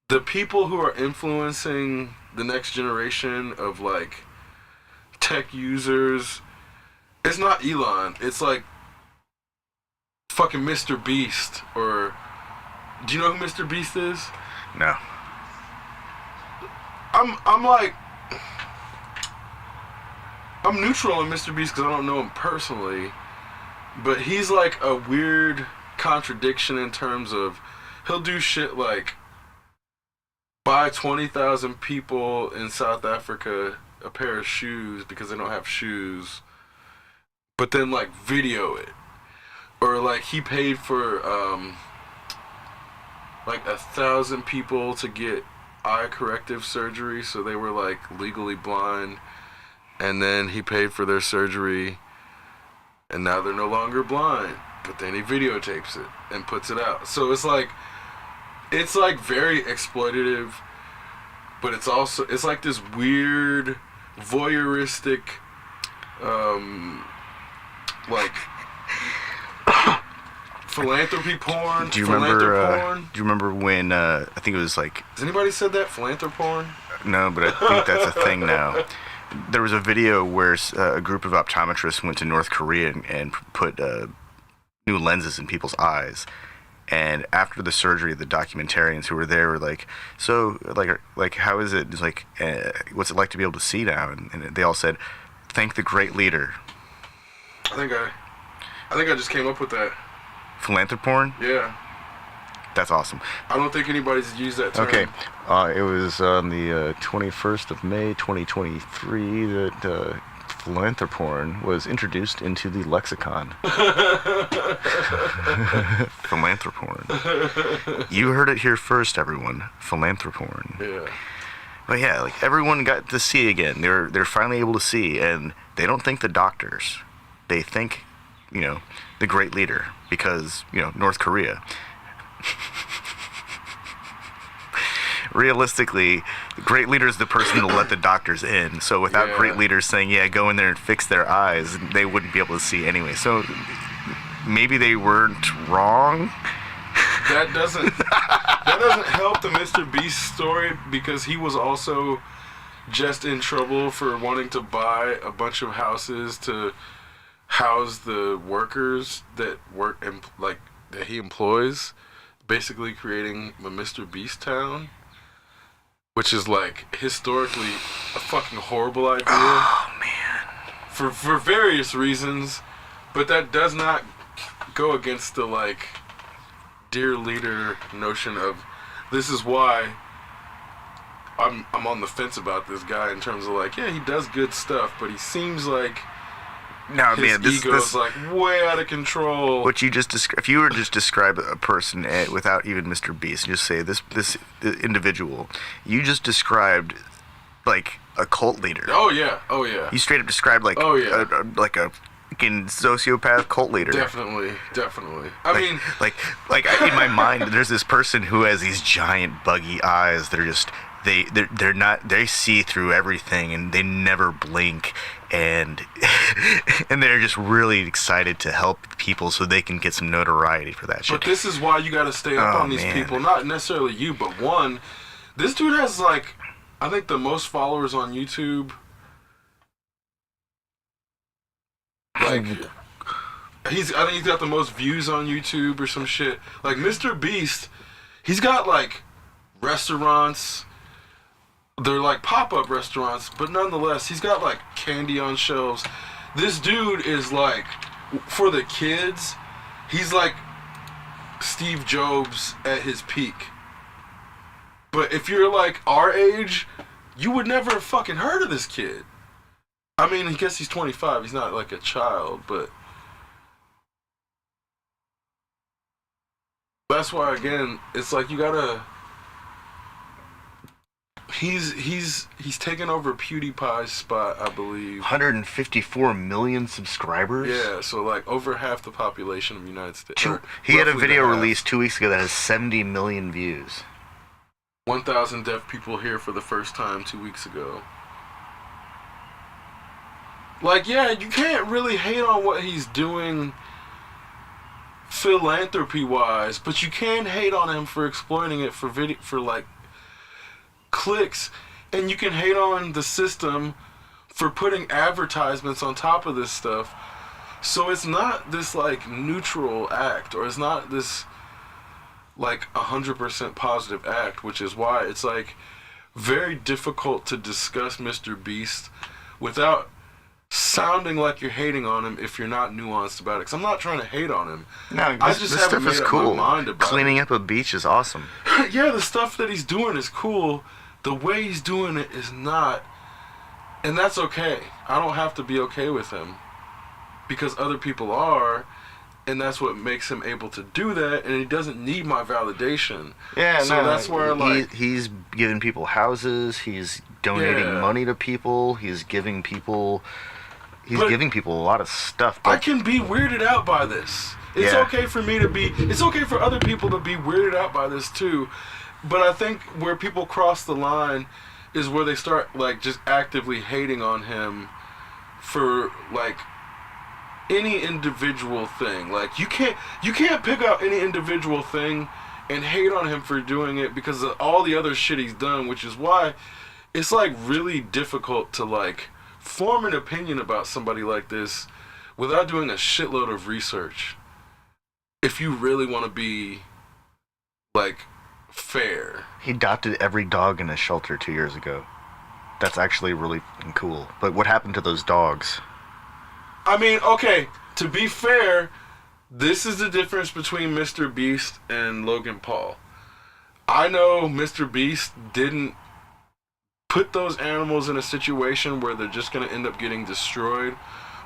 the people who are influencing the next generation of like tech users, it's not Elon. It's like fucking Mr. Beast. Or do you know who Mr. Beast is? No. I'm neutral on Mr. Beast because I don't know him personally, but he's like a weird contradiction in terms of he'll do shit like buy 20,000 people in South Africa a pair of shoes because they don't have shoes, but then like video it. Or like he paid for like 1,000 people to get eye corrective surgery, so they were like legally blind, and then he paid for their surgery, and now they're no longer blind, but then he videotapes it and puts it out. So it's like very exploitative, but it's like this weird voyeuristic like philanthropy porn. Do you remember when I think it was like, has anybody said that, philanthropy porn? No, but I think that's a thing now. There was a video where a group of optometrists went to North Korea and put new lenses in people's eyes. And after the surgery, the documentarians who were there were like, so, like how is it? It's like, what's it like to be able to see now? And they all said, thank the great leader. I think I just came up with that. Philanthropy porn? Yeah. That's awesome. I don't think anybody's used that term. Okay. It was on the 21st of May, 2023, that philanthropy porn was introduced into the lexicon. Philanthropy porn. You heard it here first, everyone. Philanthropy porn. Yeah. But yeah, like everyone got to see again. They're finally able to see, and they don't think the doctors. They think, the great leader, because, North Korea. Realistically, the great leader is the person to let the doctors in. So without great leaders saying, yeah, go in there and fix their eyes, they wouldn't be able to see anyway. So maybe they weren't wrong. That doesn't help the Mr. Beast story, because he was also just in trouble for wanting to buy a bunch of houses to house the workers that work and that he employs, basically creating a Mr. Beast town, which is like historically a fucking horrible idea. Oh man. For various reasons, but that does not go against the like dear leader notion of, this is why I'm on the fence about this guy in terms of like, yeah, he does good stuff, but he seems like No, his man, ego's like way out of control. What you just if you were to just describe a person without even Mr. Beast, just say this individual, you just described like a cult leader. Oh yeah. You straight up described like like a fucking sociopath cult leader. Definitely. I mean, in my mind, there's this person who has these giant buggy eyes that are just they see through everything and they never blink, and and they're just really excited to help people so they can get some notoriety for that shit. But this is why you got to stay up on these people. Not necessarily you, but one, this dude has like, I think the most followers on YouTube. Like, I think he's got the most views on YouTube or some shit. Like Mr. Beast, he's got like restaurants. They're like pop-up restaurants, but nonetheless, he's got like candy on shelves. This dude is like, for the kids, he's like Steve Jobs at his peak. But if you're like our age, you would never have fucking heard of this kid. I mean, I guess he's 25. He's not like a child, but that's why, again, it's like you gotta. He's taken over PewDiePie's spot, I believe. 154 million subscribers? Yeah, so like over half the population of the United States. He had a video released 2 weeks ago that has 70 million views. 1,000 deaf people here for the first time 2 weeks ago. Like, yeah, you can't really hate on what he's doing philanthropy-wise, but you can hate on him for exploiting it for like clicks, and you can hate on the system for putting advertisements on top of this stuff. So it's not this like neutral act, or it's not this like 100% positive act, which is why it's like very difficult to discuss Mr. Beast without sounding like you're hating on him if you're not nuanced about it. Because I'm not trying to hate on him. No, I just haven't made up my mind about Cleaning up a beach is awesome. Yeah, the stuff that he's doing is cool. The way he's doing it is not. And that's okay. I don't have to be okay with him, because other people are. and that's what makes him able to do that, and he doesn't need my validation. Yeah, so no, that's where he's giving people houses, he's donating money to people, he's giving people a lot of stuff. I can be weirded out by this. It's okay for me to be. It's okay for other people to be weirded out by this too, but I think where people cross the line is where they start like just actively hating on him for like any individual thing. Like you can't pick out any individual thing and hate on him for doing it because of all the other shit he's done, which is why it's like really difficult to like form an opinion about somebody like this without doing a shitload of research. If you really want to be like fair. He adopted every dog in a shelter 2 years ago. That's actually really cool. But what happened to those dogs? I mean, okay, to be fair, this is the difference between Mr. Beast and Logan Paul. I know Mr. Beast didn't put those animals in a situation where they're just going to end up getting destroyed,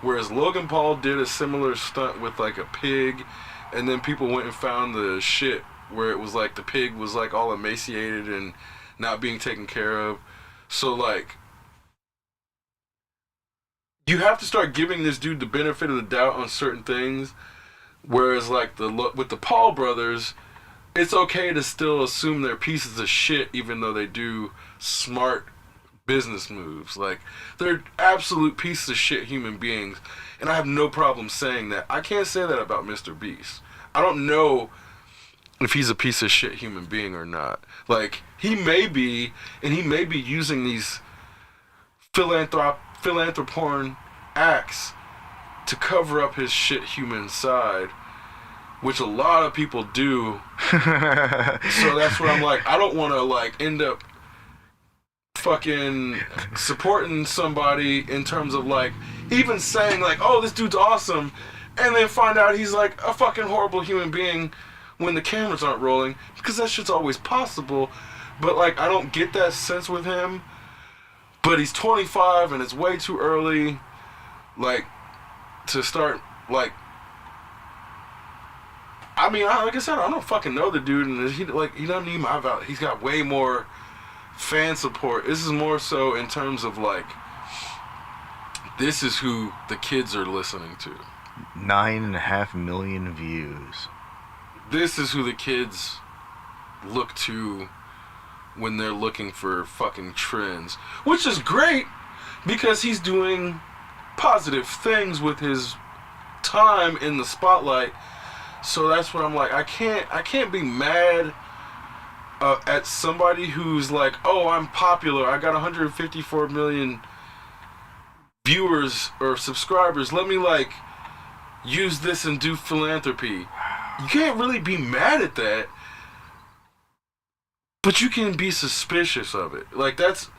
whereas Logan Paul did a similar stunt with like a pig, and then people went and found the shit where it was like the pig was like all emaciated and not being taken care of. So like, you have to start giving this dude the benefit of the doubt on certain things. Whereas like with the Paul brothers, it's okay to still assume they're pieces of shit even though they do smart business moves. Like, they're absolute pieces of shit human beings. And I have no problem saying that. I can't say that about Mr. Beast. I don't know if he's a piece of shit human being or not. Like, he may be, and he may be using these philanthroporn acts to cover up his shit human side, which a lot of people do. So that's what I'm like, I don't want to like end up fucking supporting somebody in terms of like even saying like, oh, this dude's awesome, and then find out he's like a fucking horrible human being when the cameras aren't rolling, because that shit's always possible. But like, I don't get that sense with him. But he's 25 and it's way too early, like, to start, like, I mean, like I said, I don't fucking know the dude, and he doesn't need my value. He's got way more fan support. This is more so in terms of like, this is who the kids are listening to. 9.5 million views. This is who the kids look to when they're looking for fucking trends, which is great because he's doing positive things with his time in the spotlight. So that's what I'm like, I can't be mad at somebody who's like, oh, I'm popular, I got 154 million viewers or subscribers, let me like use this and do philanthropy. You can't really be mad at that, but you can be suspicious of it. Like, there's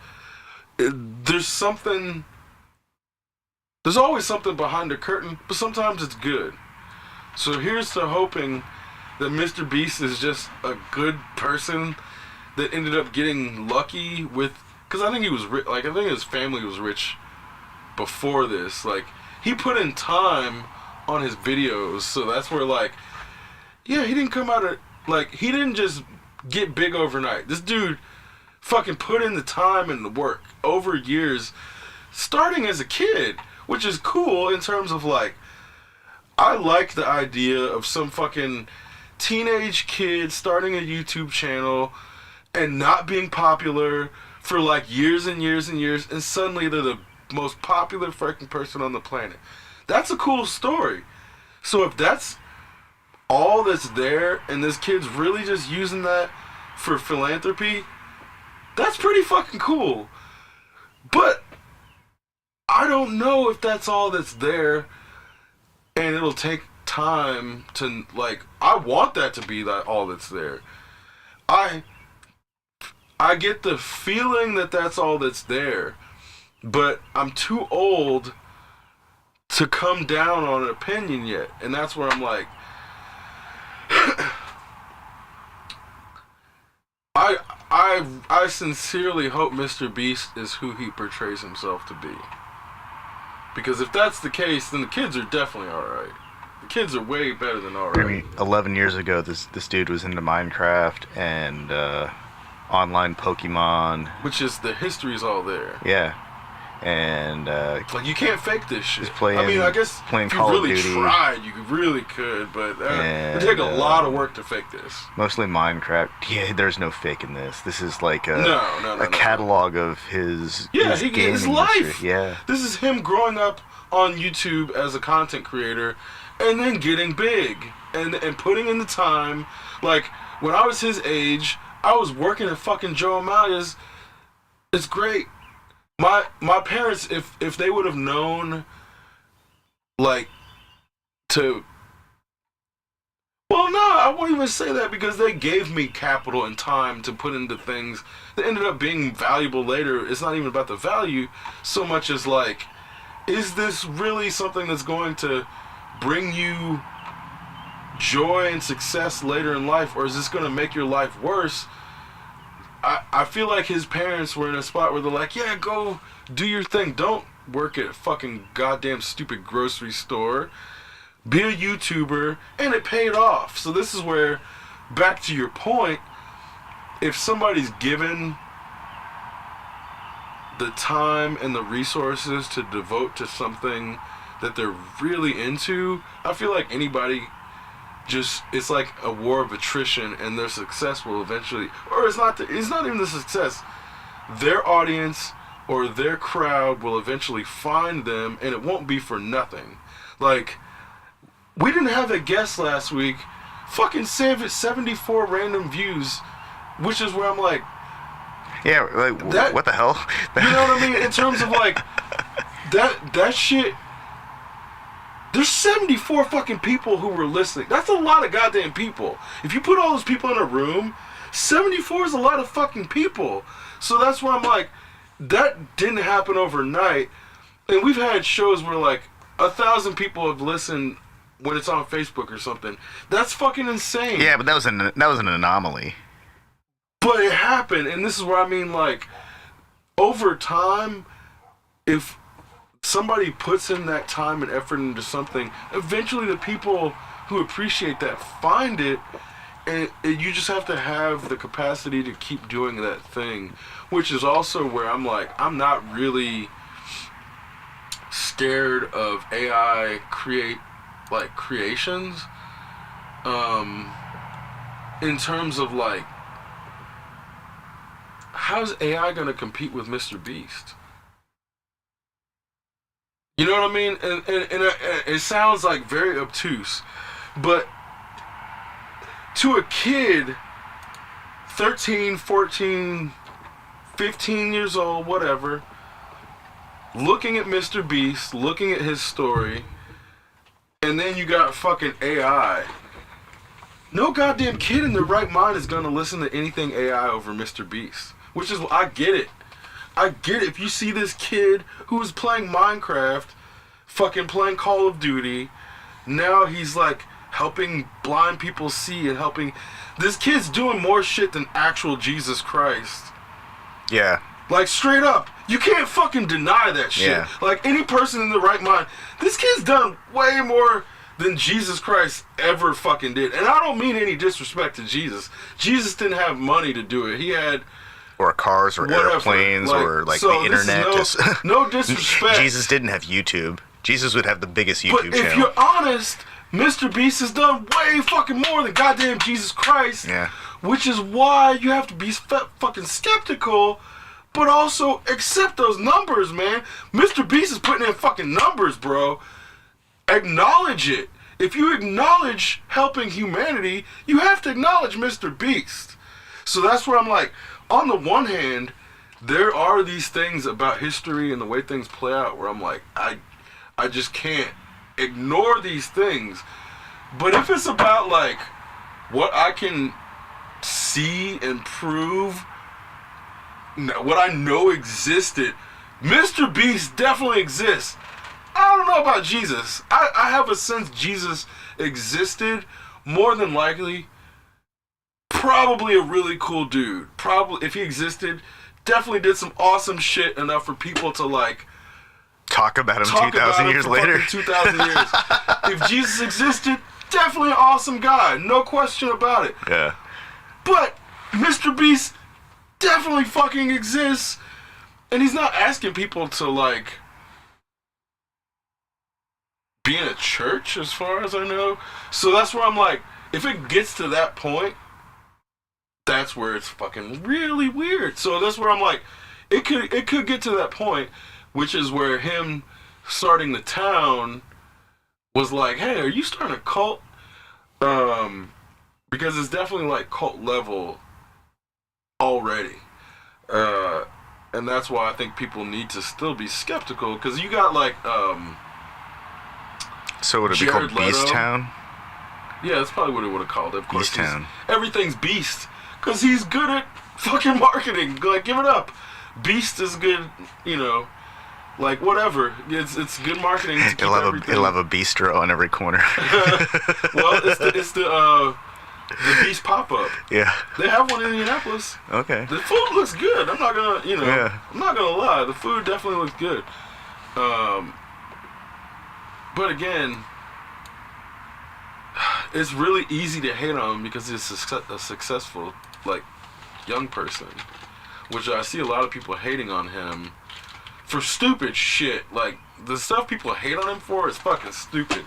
always something behind the curtain, but sometimes it's good. So here's to hoping that Mr. Beast is just a good person that ended up getting lucky with, because I think he was like, I think his family was rich before this. Like, he put in time on his videos, so that's where like, yeah, he didn't come out of, like, he didn't just get big overnight. This dude fucking put in the time and the work over years, starting as a kid, which is cool in terms of like, I like the idea of some fucking teenage kid starting a YouTube channel and not being popular for like years and years and years, and suddenly they're the most popular fucking person on the planet. That's a cool story. So if that's all that's there, and this kid's really just using that for philanthropy, that's pretty fucking cool. But I don't know if that's all that's there, and it'll take time to, like, I want that to be that all that's there. I get the feeling that that's all that's there, but I'm too old to come down on an opinion yet, and that's where I'm like, I sincerely hope Mr. Beast is who he portrays himself to be. Because if that's the case, then the kids are definitely alright. kids are way better than I already. mean, 11 years ago, this dude was into Minecraft and online Pokemon. Which is, the history's all there. Yeah. And like, you can't fake this shit. Just playing, I mean, I guess playing if you Call of really Duty. tried, you really could, but it'd take a lot of work to fake this. Mostly Minecraft. Yeah, there's no faking this. This is like a No. catalog of his his gaming life. history. Yeah. This is him growing up on YouTube as a content creator and then getting big and putting in the time. Like, when I was his age, I was working at fucking Joe Amalia's. It's great. My parents, if they would have known, like, to... Well, no, I won't even say that, because they gave me capital and time to put into things that ended up being valuable later. It's not even about the value so much as, like, is this really something that's going to bring you joy and success later in life, or is this going to make your life worse? I feel like his parents were in a spot where they're like, yeah, go do your thing. Don't work at a fucking goddamn stupid grocery store. Be a YouTuber, and it paid off. So this is where, back to your point, if somebody's given the time and the resources to devote to something that they're really into, I feel like anybody just, it's like a war of attrition, and their success will eventually, or it's not even the success, their audience or their crowd will eventually find them, and it won't be for nothing. Like, we didn't have a guest last week, fucking 74 random views, which is where I'm like, yeah, like, what the hell? You know what I mean? In terms of, like, that shit. There's 74 fucking people who were listening. That's a lot of goddamn people. If you put all those people in a room, 74 is a lot of fucking people. So that's why I'm like, that didn't happen overnight. And we've had shows where, like, 1,000 people have listened when it's on Facebook or something. That's fucking insane. Yeah, but that was an anomaly. But it happened, and this is where I mean, like, over time, if somebody puts in that time and effort into something, eventually the people who appreciate that find it, and you just have to have the capacity to keep doing that thing, which is also where I'm like, I'm not really scared of AI creations, in terms of, like, how's AI gonna compete with Mr. Beast? You know what I mean? And it sounds like very obtuse, but to a kid, 13, 14, 15 years old, whatever, looking at Mr. Beast, looking at his story, and then you got fucking AI. No goddamn kid in their right mind is gonna listen to anything AI over Mr. Beast. Which is, I get it. I get it. If you see this kid who was playing Minecraft, fucking playing Call of Duty, now he's like helping blind people see and helping. This kid's doing more shit than actual Jesus Christ. Yeah. Like, straight up. You can't fucking deny that shit. Yeah. Like, any person in the right mind, this kid's done way more than Jesus Christ ever fucking did. And I don't mean any disrespect to Jesus. Jesus didn't have money to do it. He had... or cars or whatever. Airplanes, like, or like so the internet. No disrespect. Jesus didn't have YouTube. Jesus would have the biggest YouTube but if channel. you're honest, Mr. Beast has done way fucking more than goddamn Jesus Christ. Yeah. Which is why you have to be fucking skeptical, but also accept those numbers, man. Mr. Beast is putting in fucking numbers, bro. Acknowledge it. If you acknowledge helping humanity, you have to acknowledge Mr. Beast. So that's where I'm like, on the one hand, there are these things about history and the way things play out where I'm like, I just can't ignore these things. But if it's about, like, what I can see and prove, what I know existed, Mr. Beast definitely exists. I don't know about Jesus. I have a sense Jesus existed. More than likely, probably a really cool dude. Probably, if he existed, definitely did some awesome shit enough for people to, like, talk about him talk 2,000 about him years for later. fucking 2,000 years. If Jesus existed, definitely an awesome guy, no question about it. Yeah. But Mr. Beast definitely fucking exists, and he's not asking people to like be in a church, as far as I know. So that's where I'm like, if it gets to that point, that's where it's fucking really weird. So that's where I'm like, it could get to that point, which is where him starting the town was like, hey, are you starting a cult? Because it's definitely like cult level already. And that's why I think people need to still be skeptical, because you got like So would it be Jared called Beast Leto. Town? Yeah, that's probably what it would have called it. Of course, Beast Town. Everything's Beast, because he's good at fucking marketing. Like, give it up. Beast is good, you know. Like, whatever. It's good marketing to keep everything. It'll have a bistro on every corner. Well, it's the Beast pop-up. Yeah. They have one in Indianapolis. Okay. The food looks good. I'm not gonna, you know, Yeah. I'm not gonna lie. The food definitely looks good. But again, it's really easy to hate on him because he's a successful, like, young person. Which I see a lot of people hating on him for stupid shit. Like, the stuff people hate on him for is fucking stupid.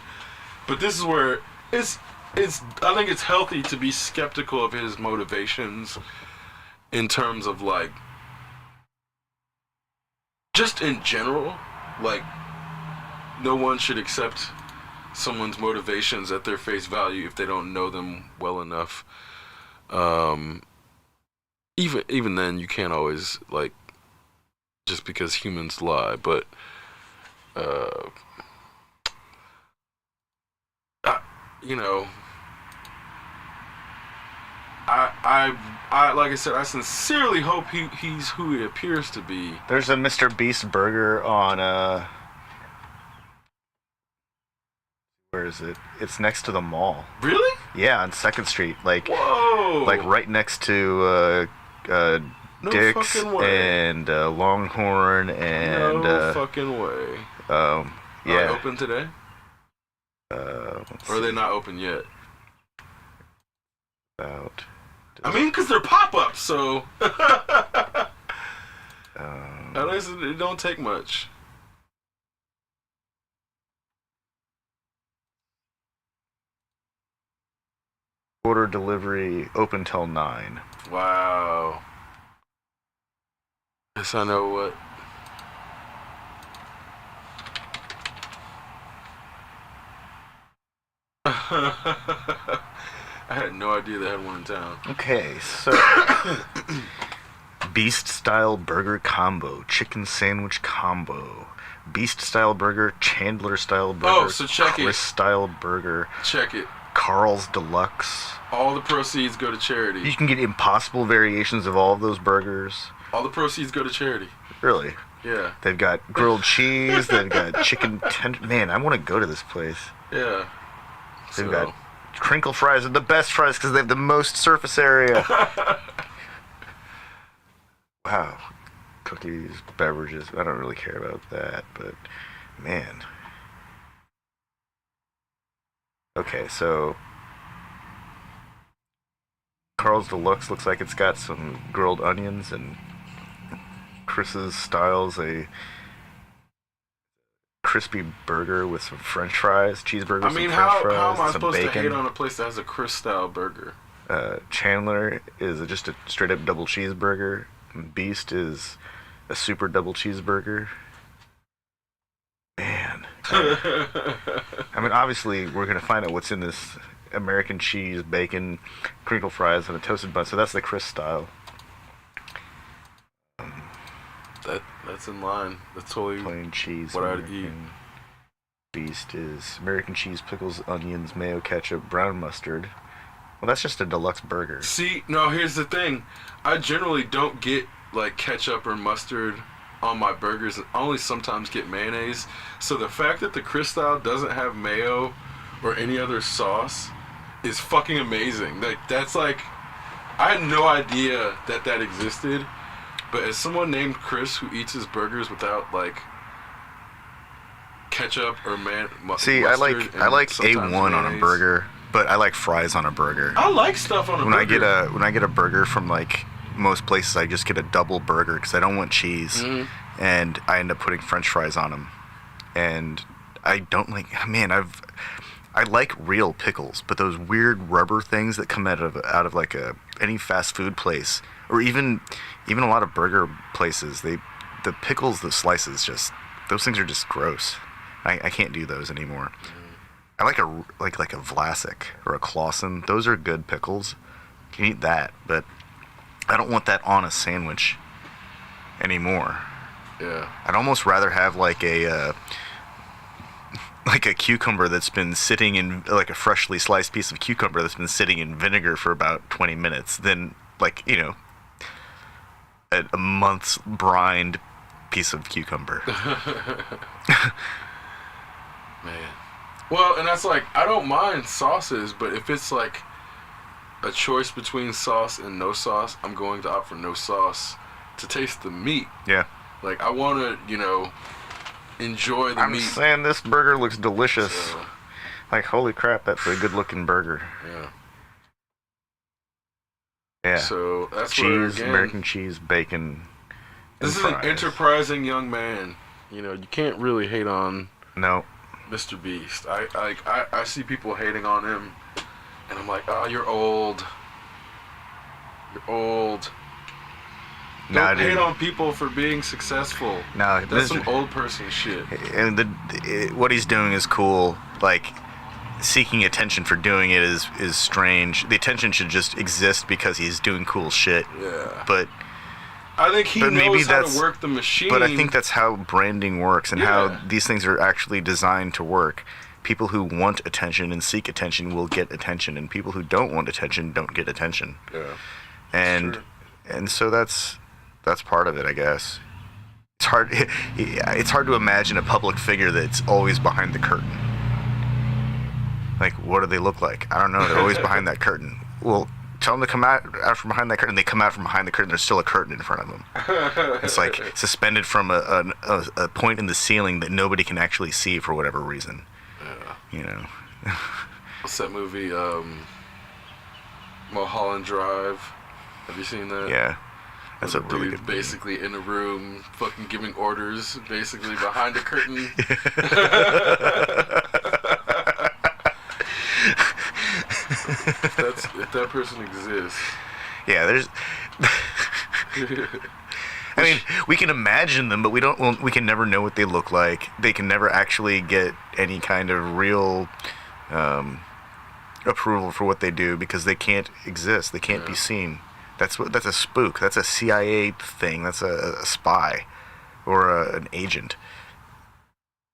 But this is where I think it's healthy to be skeptical of his motivations in terms of, like, just in general. Like, no one should accept someone's motivations at their face value if they don't know them well enough. Even then, you can't always, like, just because humans lie, but you know, I like I said, I sincerely hope he's who he appears to be. There's a Mr. Beast burger on where is it? It's next to the mall. Really? Yeah, on 2nd Street, like Whoa! like right next to No Dick's fucking way. and Longhorn and No fucking way. Are they yeah. open today? Let's Or are they see. not open yet? About I mean, because they're pop-ups, so um, at least it don't take much. order delivery open till 9. Wow. Guess I know what. I had no idea they had one in town. Okay, so Beast style burger combo, chicken sandwich combo, Beast style burger, Chandler style burger, Oh, so check it. Chris style burger, Check it. Carl's Deluxe. All the proceeds go to charity. You can get impossible variations of all of those burgers. All the proceeds go to charity. Really? Yeah. They've got grilled cheese. They've got chicken tender. Man, I want to go to this place. Yeah. They've So, got crinkle fries are the best fries because they have the most surface area. Wow. Cookies, beverages. I don't really care about that, but man. Okay, so Carl's Deluxe looks like it's got some grilled onions, and Chris's style's a crispy burger with some French fries, cheeseburger, I some mean, French how fries, am I some supposed bacon. to hate on a place that has a Chris style burger? Chandler is just a straight up double cheeseburger. And Beast is a super double cheeseburger. Man. I mean, obviously, we're going to find out what's in this American cheese, bacon, crinkle fries, and a toasted bun. So that's the Chris style. That's in line. That's totally Plain cheese. what I'd American Beast is American cheese, pickles, onions, mayo, ketchup, brown mustard. Well, that's just a deluxe burger. See, no, here's the thing. I generally don't get, like, ketchup or mustard on my burgers. I only sometimes get mayonnaise. So the fact that the Chris style doesn't have mayo or any other sauce is fucking amazing. Like, that's like, I had no idea that existed. But as someone named Chris who eats his burgers without, like, ketchup or See, I like mustard I like and sometimes A1 on a mayonnaise. burger, but I like fries on a burger. I like stuff on a When burger. I get a burger from like most places, I just get a double burger because I don't want cheese, and I end up putting French fries on them. And I don't like. Man, I like real pickles, but those weird rubber things that come out of like any fast food place, or even a lot of burger places, the pickles, the slices, just those things are just gross. I can't do those anymore. I like a Vlasic or a Clausen. Those are good pickles. You can eat that, but I don't want that on a sandwich anymore. Yeah. I'd almost rather have like a cucumber that's been sitting in, like a freshly sliced piece of cucumber that's been sitting in vinegar for about 20 minutes than like, a month's brined piece of cucumber. Man. Well, and that's like, I don't mind sauces, but if it's like a choice between sauce and no sauce, I'm going to opt for no sauce to taste the meat. Yeah. Like, I want to, enjoy the I'm meat. saying this burger looks delicious. So, Like, holy crap, that's a good looking burger. yeah. Yeah. So that's where, Cheese, again, American cheese, bacon. this is and an fries. enterprising young man. You can't really hate on No. Mr. Beast. I see people hating on him, and I'm like, oh, you're old. You're old. Don't hate on people for being successful. No, That's some old person shit. And what he's doing is cool. Like, seeking attention for doing it is strange. The attention should just exist because he's doing cool shit. Yeah. But I think he knows how to work the machine. But I think that's how branding works and how these things are actually designed to work. People who want attention and seek attention will get attention, and people who don't want attention don't get attention. Yeah. And so that's part of it, I guess. It's hard to imagine a public figure that's always behind the curtain. Like, what do they look like? I don't know. They're always behind that curtain. Well, tell them to come out from behind that curtain. They come out from behind the curtain. There's still a curtain in front of them. It's like suspended from a point in the ceiling that nobody can actually see for whatever reason. Yeah. What's that movie? Mulholland Drive. Have you seen that? Yeah. That's a really good movie. Basically in a room, fucking giving orders, basically behind a curtain. If that person exists. Yeah, there's. I mean, we can imagine them, but we don't. Well, we can never know what they look like. They can never actually get any kind of real approval for what they do because they can't exist. They can't be seen. That's a spook. That's a CIA thing. That's a spy or an agent.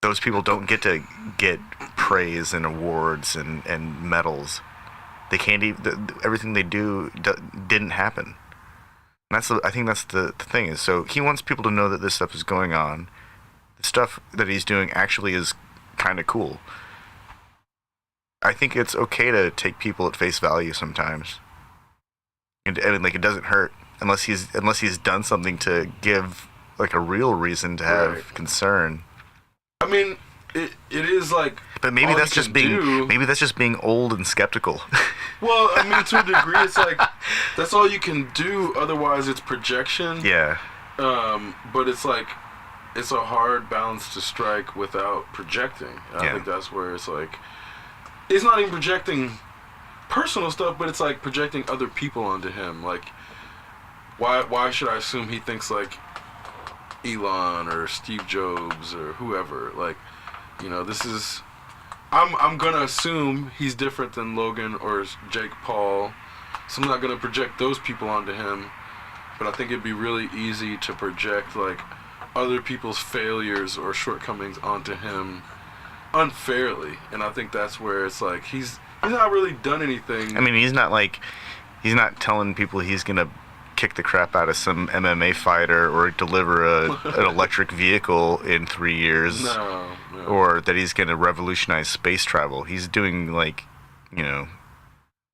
Those people don't get to get praise and awards and medals. They can't even. Everything they do didn't happen. And I think that's the thing is. So he wants people to know that this stuff is going on. The stuff that he's doing actually is kind of cool. I think it's okay to take people at face value sometimes. And like, it doesn't hurt unless he's done something to give like a real reason to have concern. I mean, it is like. But maybe that's just being old and skeptical. Well, I mean, to a degree, it's like that's all you can do. Otherwise, it's projection. Yeah. But it's like it's a hard balance to strike without projecting. And I think that's where it's like it's not even projecting personal stuff, but it's like projecting other people onto him. Like, why should I assume he thinks like Elon or Steve Jobs or whoever? Like, this is. I'm gonna assume he's different than Logan or Jake Paul, so I'm not gonna project those people onto him. But I think it'd be really easy to project like other people's failures or shortcomings onto him unfairly, and I think that's where it's like he's not really done anything. I mean, he's not telling people he's gonna kick the crap out of some MMA fighter or deliver an electric vehicle in 3 years. No. Or that he's going to revolutionize space travel. He's doing like,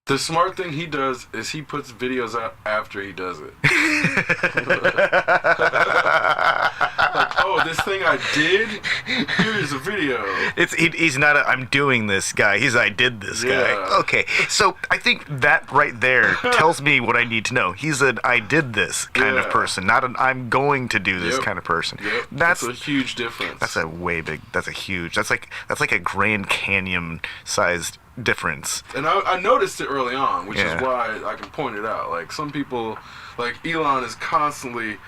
The smart thing he does is he puts videos out after he does it. Like, oh, this thing I did? Here's a video. He's not a I'm doing this guy. He's I did this guy. Okay, so I think that right there tells me what I need to know. He's an I did this kind of person, not an I'm going to do this kind of person. Yep. That's a huge difference. That's like a Grand Canyon sized difference. And I noticed it early on, which is why I can point it out. Like, some people, like Elon is constantly,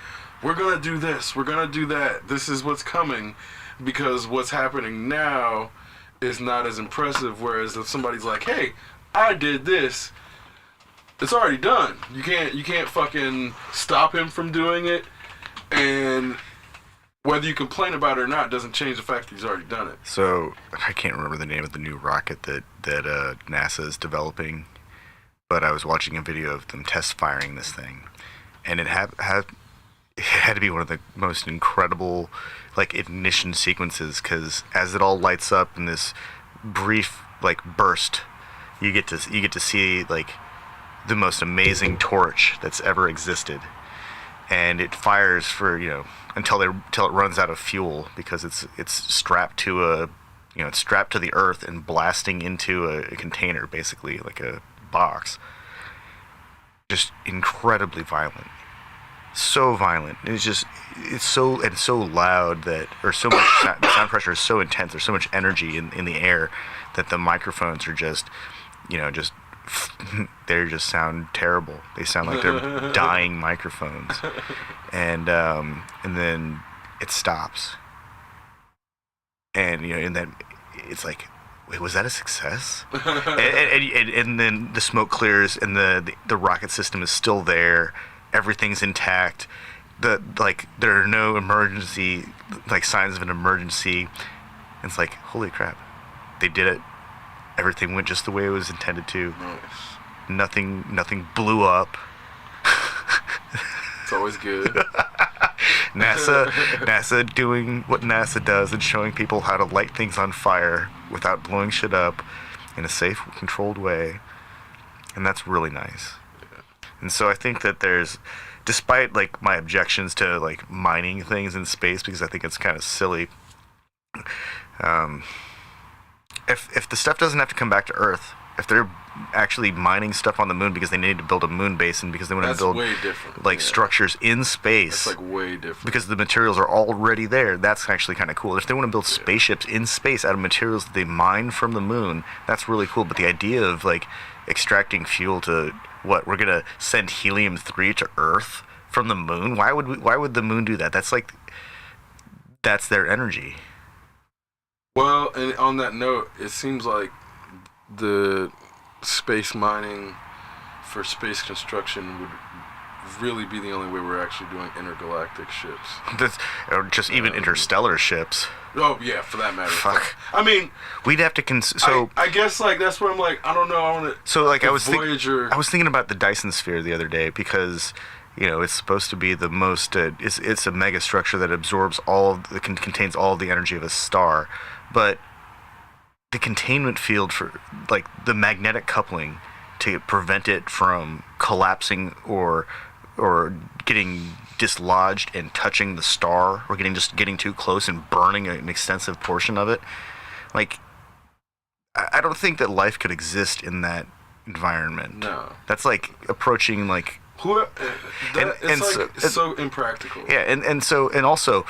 we're going to do this, we're going to do that, this is what's coming, because what's happening now is not as impressive, whereas if somebody's like, hey, I did this, it's already done. You can't fucking stop him from doing it, and whether you complain about it or not doesn't change the fact that he's already done it. So, I can't remember the name of the new rocket that NASA is developing, but I was watching a video of them test firing this thing, and it had to be one of the most incredible, like, ignition sequences, because as it all lights up in this brief, like, burst, you get to see, like, the most amazing torch that's ever existed. And it fires for, until it runs out of fuel, because it's strapped to it's strapped to the earth and blasting into a container, basically like a box. Just incredibly violent, so violent. It's so loud or so much the sound pressure is so intense. There's so much energy in the air that the microphones are just they just sound terrible. They sound like they're dying microphones. And then it stops. And and then it's like, wait, was that a success? and then the smoke clears and the rocket system is still there. Everything's intact. There are no emergency signs of an emergency. And it's like, holy crap. They did it. Everything went just the way it was intended to. Nice. Nothing blew up. It's always good. NASA doing what NASA does and showing people how to light things on fire without blowing shit up in a safe, controlled way. And that's really nice. Yeah. And so I think that despite my objections to mining things in space, because I think it's kind of silly, if the stuff doesn't have to come back to Earth, if they're actually mining stuff on the moon because they need to build a moon base and because they want to build way different. Structures in space. That's way different. Because the materials are already there. That's actually kind of cool. If they want to build spaceships in space out of materials that they mine from the moon, that's really cool. But the idea of extracting fuel to we're gonna send helium-3 to Earth from the moon? Why would the moon do that? That's their energy. Well, and on that note, it seems like the space mining for space construction would really be the only way we're actually doing intergalactic ships. Or just even interstellar ships. Oh, yeah, for that matter. Fuck. I mean, we'd have to I guess that's where I'm I don't know. I want to. So I was thinking about the Dyson sphere the other day because it's supposed to be the most. It's a mega structure that absorbs contains all of the energy of a star, but the containment field for the magnetic coupling to prevent it from collapsing or getting dislodged and touching the star, or getting too close and burning an extensive portion of it. I don't think that life could exist in that environment. No. That's approaching it's so impractical. Yeah, and also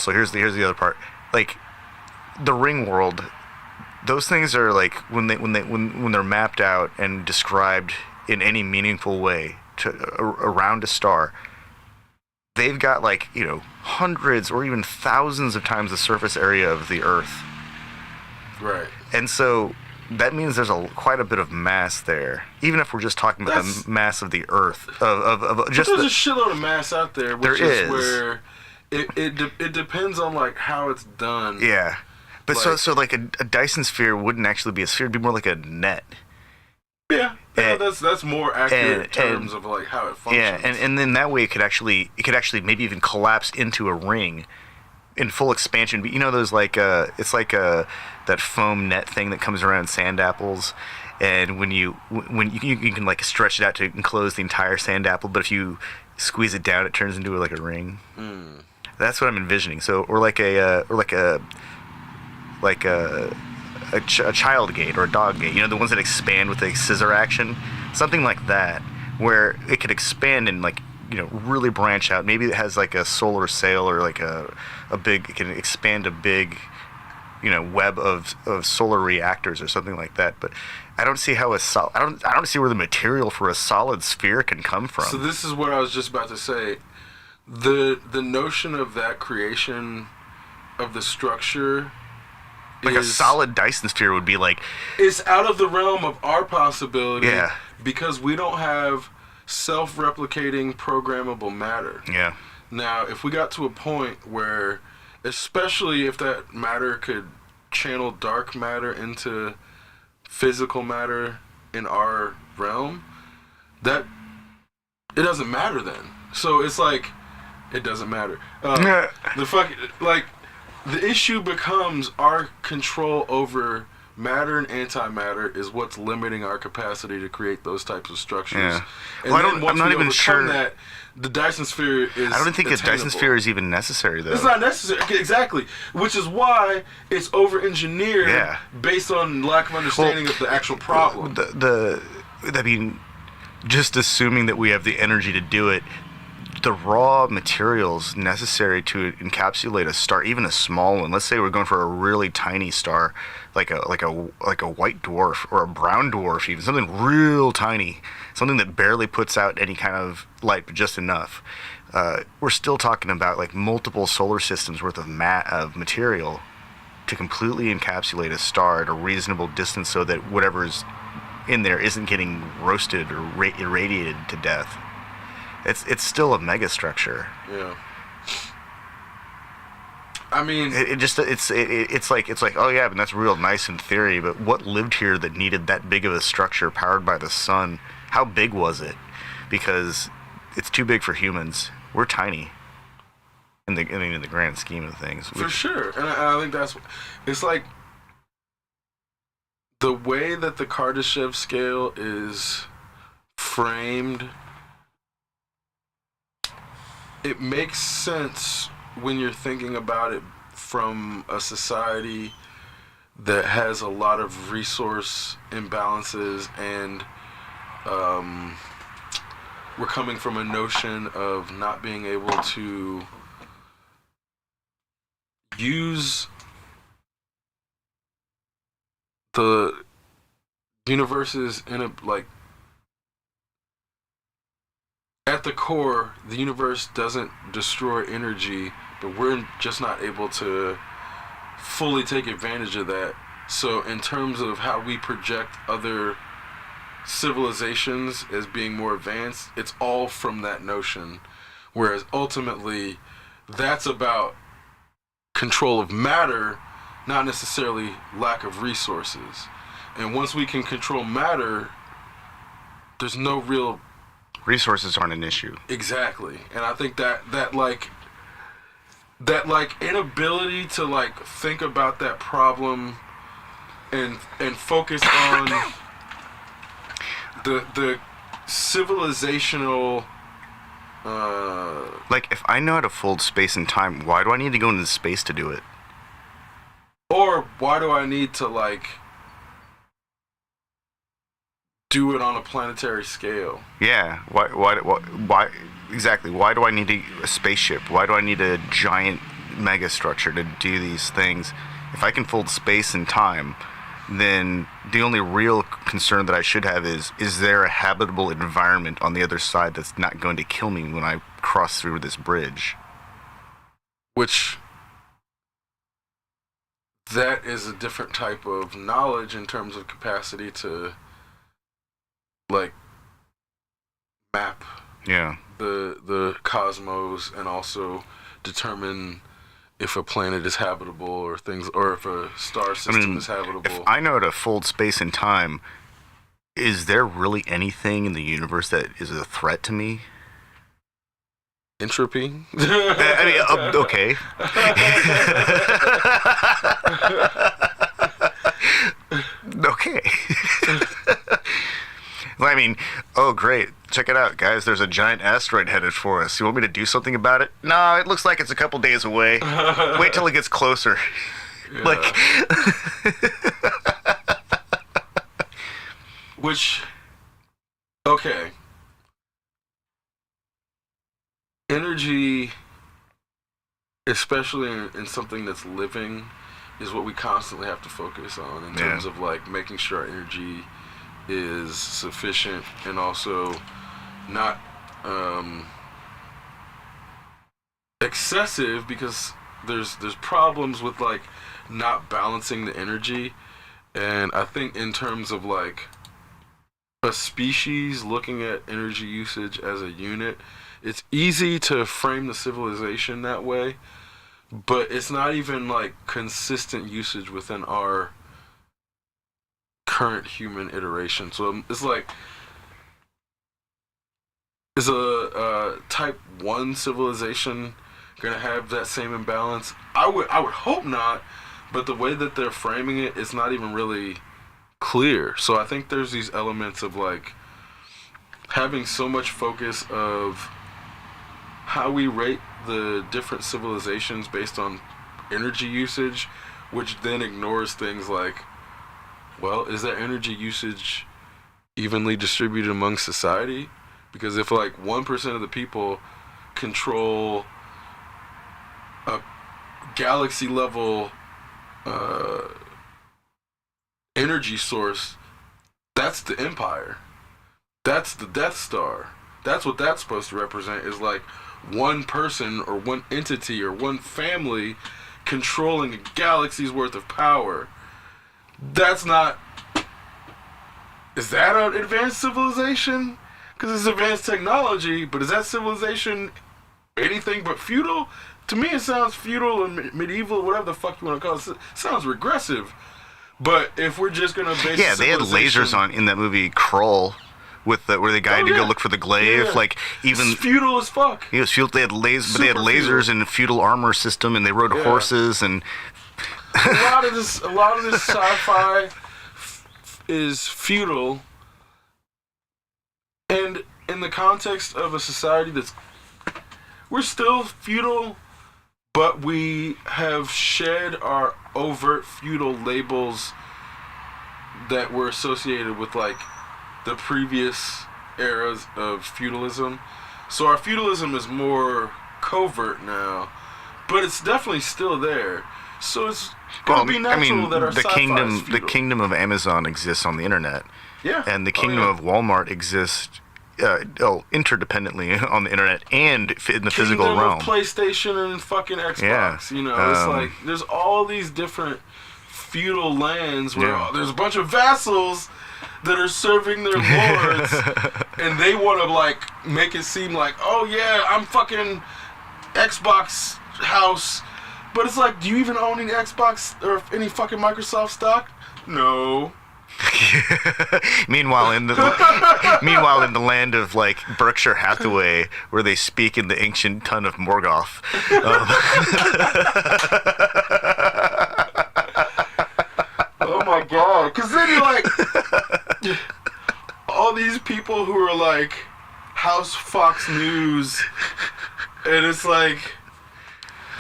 here's the other part. The ring world, those things are when they're mapped out and described in any meaningful way around a star, they've got hundreds or even thousands of times the surface area of the Earth. Right. And so that means there's quite a bit of mass there, even if we're just talking about the mass of the Earth. There's a shitload of mass out there, which is where it depends on how it's done. Yeah. But so a Dyson sphere wouldn't actually be a sphere; it'd be more like a net. Yeah, that's more accurate in terms of how it functions. Yeah, and then that way it could actually maybe even collapse into a ring, in full expansion. But you know those it's like that foam net thing that comes around sand apples, and when you can like stretch it out to enclose the entire sand apple, but if you squeeze it down, it turns into like a ring. That's what I'm envisioning. So or like a child gate or a dog gate. You know, the ones that expand with a scissor action, something like that, where it could expand and like, you know, really branch out. Maybe it has like a solar sail or like a big, it can expand a big, you know, web of solar reactors or something like that. But I don't see how I don't see where the material for a solid sphere can come from. So this is what I was just about to say. The notion of that creation of the structure, like a solid Dyson sphere would be like, it's out of the realm of our possibility. Yeah. Because we don't have self-replicating programmable matter. Yeah. Now, if we got to a point where, especially if that matter could channel dark matter into physical matter in our realm, that it doesn't matter then. So it's like, it doesn't matter. The issue becomes our control over matter and antimatter is what's limiting our capacity to create those types of structures. Yeah. And Well, then once I'm not we even overcome sure that, the Dyson sphere is I don't think a Dyson attainable. sphere is even necessary, though. It's not necessary. Exactly. Which is why it's over-engineered based on lack of understanding of the actual problem. I mean, just assuming that we have the energy to do it, the raw materials necessary to encapsulate a star, even a small one. Let's say we're going for a really tiny star, like a white dwarf or a brown dwarf, even something real tiny, something that barely puts out any kind of light, but just enough. We're still talking about like multiple solar systems worth of material to completely encapsulate a star at a reasonable distance, so that whatever's in there isn't getting roasted or irradiated to death. It's still a mega structure. Yeah. I mean, it's like oh yeah, but that's real nice in theory. But what lived here that needed that big of a structure powered by the sun? How big was it? Because it's too big for humans. We're tiny in the grand scheme of things. For sure, and I think it's like the way that the Kardashev scale is framed. It makes sense when you're thinking about it from a society that has a lot of resource imbalances, and we're coming from a notion of not being able to use the universes in a at the core, the universe doesn't destroy energy, but we're just not able to fully take advantage of that. So in terms of how we project other civilizations as being more advanced, it's all from that notion. Whereas ultimately, that's about control of matter, not necessarily lack of resources. And once we can control matter, there's no real resources aren't an issue. Exactly. And I think that inability to think about that problem and focus on the civilizational if I know how to fold space and time, why do I need to go into space to do it? Or why do I need to do it on a planetary scale? Yeah. Why exactly? Why do I need a spaceship? Why do I need a giant mega structure to do these things? If I can fold space and time, then the only real concern that I should have is there a habitable environment on the other side that's not going to kill me when I cross through this bridge? Which, that is a different type of knowledge in terms of capacity to map the cosmos, and also determine if a planet is habitable or if a star system is habitable. If I know how to fold space and time, is there really anything in the universe that is a threat to me? Entropy. I mean, okay. Okay. Well, I mean, oh great, check it out, guys. There's a giant asteroid headed for us. You want me to do something about it? No, it looks like it's a couple days away. Wait till it gets closer. Yeah. Like, which, okay. Energy, especially in something that's living, is what we constantly have to focus on in terms of like making sure our energy is sufficient and also not excessive, because there's problems with like not balancing the energy. And I think in terms of like a species looking at energy usage as a unit, it's easy to frame the civilization that way, but it's not even like consistent usage within our current human iteration. So it's like, is a type 1 civilization gonna have that same imbalance? I would hope not, but the way that they're framing it is not even really clear. So I think there's these elements of like having so much focus of how we rate the different civilizations based on energy usage, which then ignores things like, well, is that energy usage evenly distributed among society? Because if like 1% of the people control a galaxy level energy source, that's the empire. That's the Death Star. That's what that's supposed to represent, is like one person or one entity or one family controlling a galaxy's worth of power. That's not... Is that an advanced civilization? Because it's advanced technology, but is that civilization anything but feudal? To me, it sounds feudal and medieval, whatever the fuck you want to call it. It sounds regressive. But if we're just gonna base, yeah, they had lasers on in that movie Krull, with the where the guy had to go look for the glaive. Yeah. Like even it's feudal as fuck. He was feudal. They had but they had Super lasers feudal. and feudal armor system, and they rode horses and. a lot of this sci-fi is feudal, and in the context of a society we're still feudal, but we have shed our overt feudal labels that were associated with like the previous eras of feudalism. So our feudalism is more covert now, but it's definitely still there. So it's gonna be natural that our sci-fi is feudal. The kingdom of Amazon exists on the internet. Yeah. And the kingdom of Walmart exists interdependently on the internet and in the physical realm. Of PlayStation and fucking Xbox. Yeah. You know, it's like there's all these different feudal lands where there's a bunch of vassals that are serving their lords, and they want to like make it seem like, oh yeah, I'm fucking Xbox house. But it's like, do you even own any Xbox or any fucking Microsoft stock? No. Meanwhile, in the land of like Berkshire Hathaway, where they speak in the ancient tongue of Morgoth. Oh my god! Because then you're like, all these people who are like House Fox News, and it's like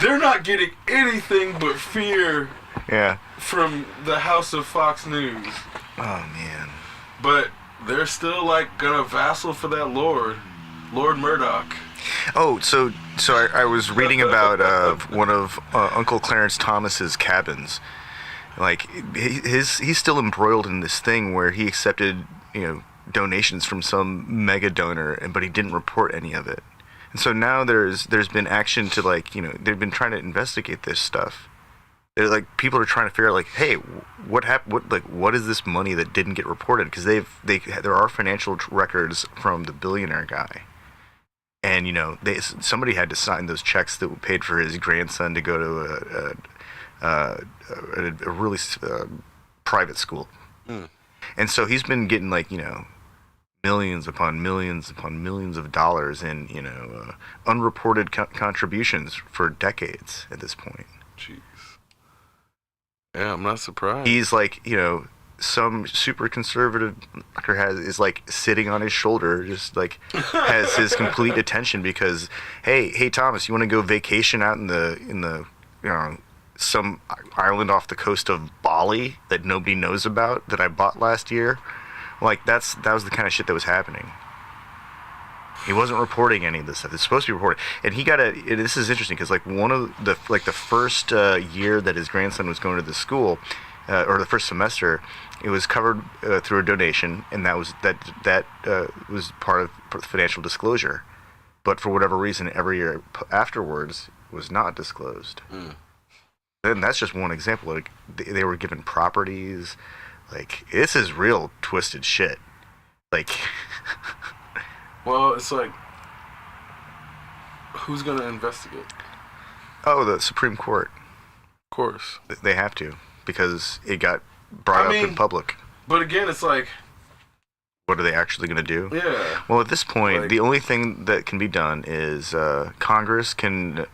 they're not getting anything but fear. Yeah. From the House of Fox News. Oh man. But they're still like gonna vassal for that Lord Murdoch. Oh, so I was reading about one of Uncle Clarence Thomas's cabins. Like he's still embroiled in this thing where he accepted, donations from some mega donor, but he didn't report any of it. And so now there's been action to they've been trying to investigate this stuff. They're like, people are trying to figure out like, hey, what happened? What is this money that didn't get reported? Because there are financial records from the billionaire guy, and somebody had to sign those checks that paid for his grandson to go to a really private school, and so he's been getting millions upon millions of dollars in, unreported contributions for decades at this point. Jeez. Yeah, I'm not surprised. He's like, some super conservative fucker is like sitting on his shoulder, just like has his complete attention because, hey Thomas, you want to go vacation out in the some island off the coast of Bali that nobody knows about that I bought last year? Like that was the kind of shit that was happening. He wasn't reporting any of this stuff. It's supposed to be reported, and he got this is interesting because like one of the first year that his grandson was going to the school, or the first semester, it was covered through a donation, and that was part of financial disclosure. But for whatever reason, every year afterwards was not disclosed. And that's just one example. Like they were given properties. Like this is real twisted shit. Like. Well, it's like, who's gonna investigate? Oh, the Supreme Court. Of course. They have to, because it got brought up in public. But again, it's like, what are they actually going to do? Yeah. Well, at this point, the only thing that can be done is Congress can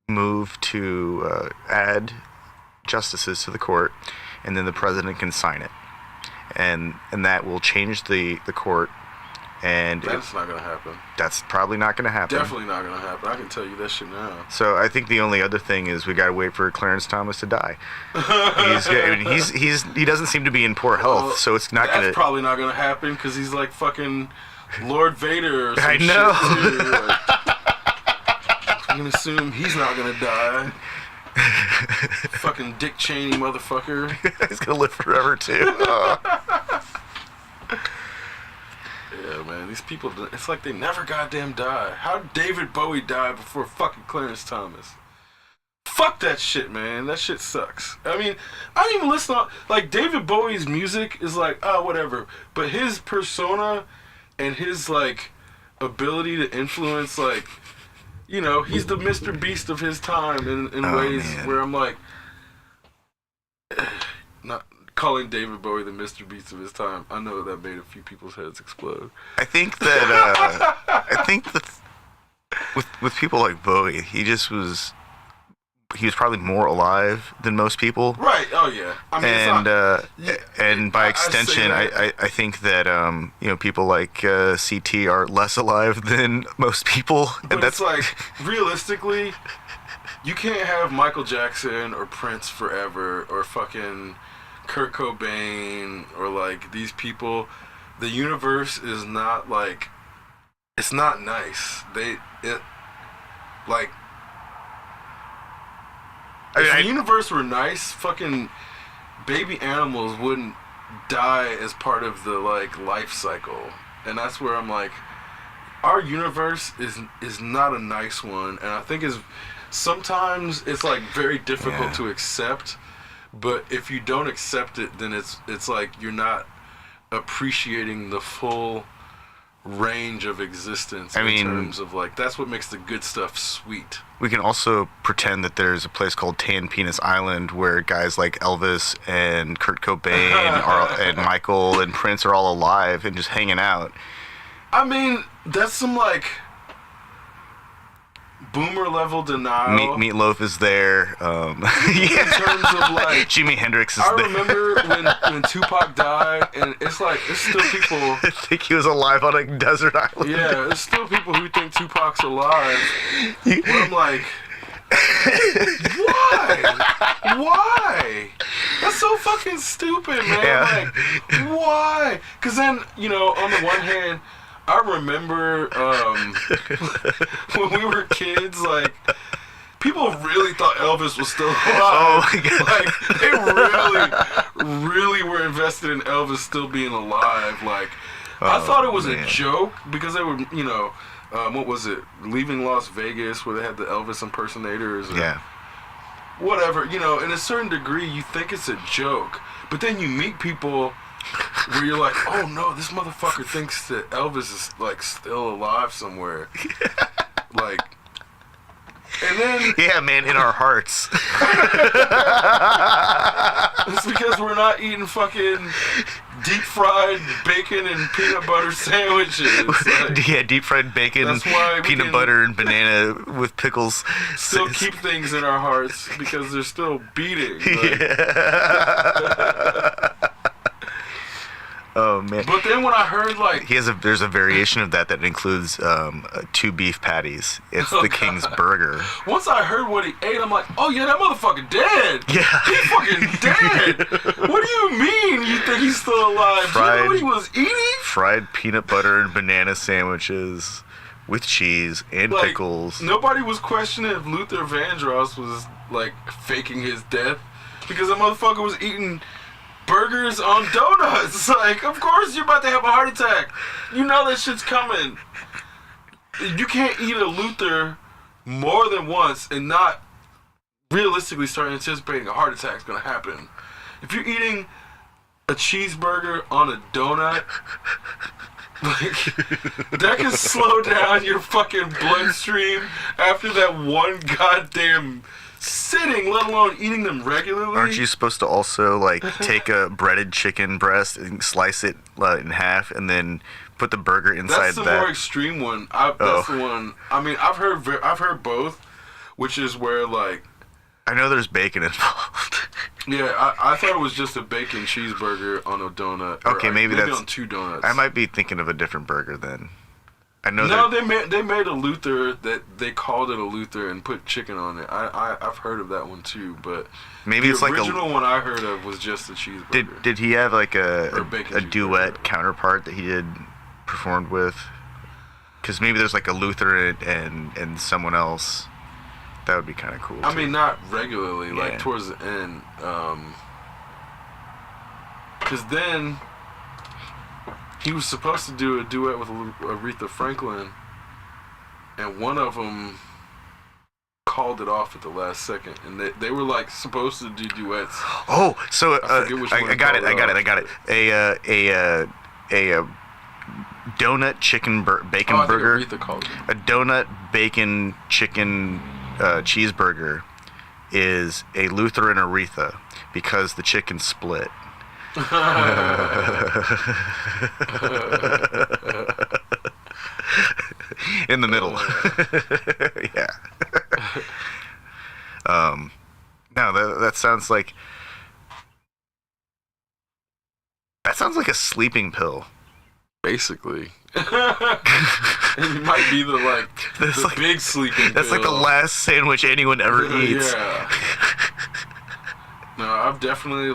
move to add justices to the court, and then the president can sign it. And that will change the court. And that's not going to happen. That's probably not going to happen. Definitely not going to happen. I can tell you that shit now. So I think the only other thing is we got to wait for Clarence Thomas to die. He doesn't seem to be in poor health, so it's not going to. That's probably not going to happen because he's like fucking Lord Vader or some I know. shit too. Like, I'm going to assume he's not going to die. Fucking Dick Cheney motherfucker. He's going to live forever too. Yeah, man, these people, it's like they never goddamn die. How did David Bowie die before fucking Clarence Thomas? Fuck that shit, man. That shit sucks. I mean, I don't even listen to, like, David Bowie's music is like, oh, whatever. But his persona and his, like, ability to influence, like, he's the Mr. Beast of his time in ways where I'm like, not calling David Bowie the Mr. Beast of his time. I know that made a few people's heads explode. I think that with people like Bowie, he was probably more alive than most people. Right. Oh yeah. I mean, and by extension, I think that people like CT are less alive than most people. But and that's like realistically, you can't have Michael Jackson or Prince forever or fucking Kurt Cobain or like these people. The universe is not like, it's not nice. If the universe were nice, fucking baby animals wouldn't die as part of the like life cycle. And that's where I'm like, our universe is not a nice one, and I think sometimes it's like very difficult to accept. But if you don't accept it, then it's like you're not appreciating the full range of existence in terms of like, that's what makes the good stuff sweet. We can also pretend that there's a place called Tan Penis Island where guys like Elvis and Kurt Cobain and Michael and Prince are all alive and just hanging out. I mean, that's some like boomer level denial. Meatloaf is there. In terms of like, Jimi Hendrix is there. I remember when Tupac died, and it's like, there's still people. I think he was alive on a desert island. Yeah, there's still people who think Tupac's alive. But I'm like, why? That's so fucking stupid, man. Yeah. Like, why? Because then, on the one hand, I remember when we were kids, like, people really thought Elvis was still alive. Oh my God. Like, they really were invested in Elvis still being alive. Like, I thought it was a joke because they were, what was it? Leaving Las Vegas, where they had the Elvis impersonators. Yeah. Whatever, in a certain degree, you think it's a joke, but then you meet people where you're like, oh no, this motherfucker thinks that Elvis is like still alive somewhere. Like, And then Yeah, man, in our hearts. it's because we're not eating fucking deep fried bacon and peanut butter sandwiches. Like, Yeah, deep fried bacon, that's why we peanut can butter, and banana with pickles. still keep things in our hearts because they're still beating. Like, Oh man! but then when I heard like There's a variation of that includes 2 beef patties. It's the King's Burger. once I heard what he ate, I'm like, oh yeah, that motherfucker dead. Yeah. He fucking dead. What do you mean? You think he's still alive? Do you know what he was eating? Fried peanut butter and banana sandwiches with cheese and Like, pickles. Nobody was questioning if Luther Vandross was like faking his death because the motherfucker was eating burgers on donuts. Like, of course you're about to have a heart attack. You know that shit's coming. You can't eat a Luther more than once and not realistically start anticipating a heart attack's gonna happen. If you're eating a cheeseburger on a donut, like, that can slow down your fucking bloodstream after that one goddamn sitting, let alone eating them regularly. Aren't you supposed to also like take a breaded chicken breast and slice it in half and then put the burger inside That's the more extreme one. That's the one. I mean, I've heard both, which is where like I know there's bacon involved. Yeah, I thought it was just a bacon cheeseburger on a donut. Okay, maybe that's on 2 donuts. I might be thinking of a different burger then. I know. No, they made a Luther that they called it a Luther and put chicken on it. I've heard of that one too, but maybe it's like the original one I heard of was just a cheeseburger. Did he have like a bacon duet counterpart that he did performed with? Because maybe there's like a Luther and someone else. That would be kind of cool. I too. mean, not regularly, Yeah. like towards the end. Because then he was supposed to do a duet with Aretha Franklin, and one of them called it off at the last second, and they were like supposed to do duets. Oh, so I forget which one I got it. called I got it. A donut chicken bacon I think burger. Aretha called it. A donut bacon chicken cheeseburger is a Luther and Aretha because the chicken split. In the middle. Yeah. No, that sounds like a sleeping pill. Basically. It might be the big sleeping That's pill. like the last sandwich anyone ever eats. Yeah. No, I've definitely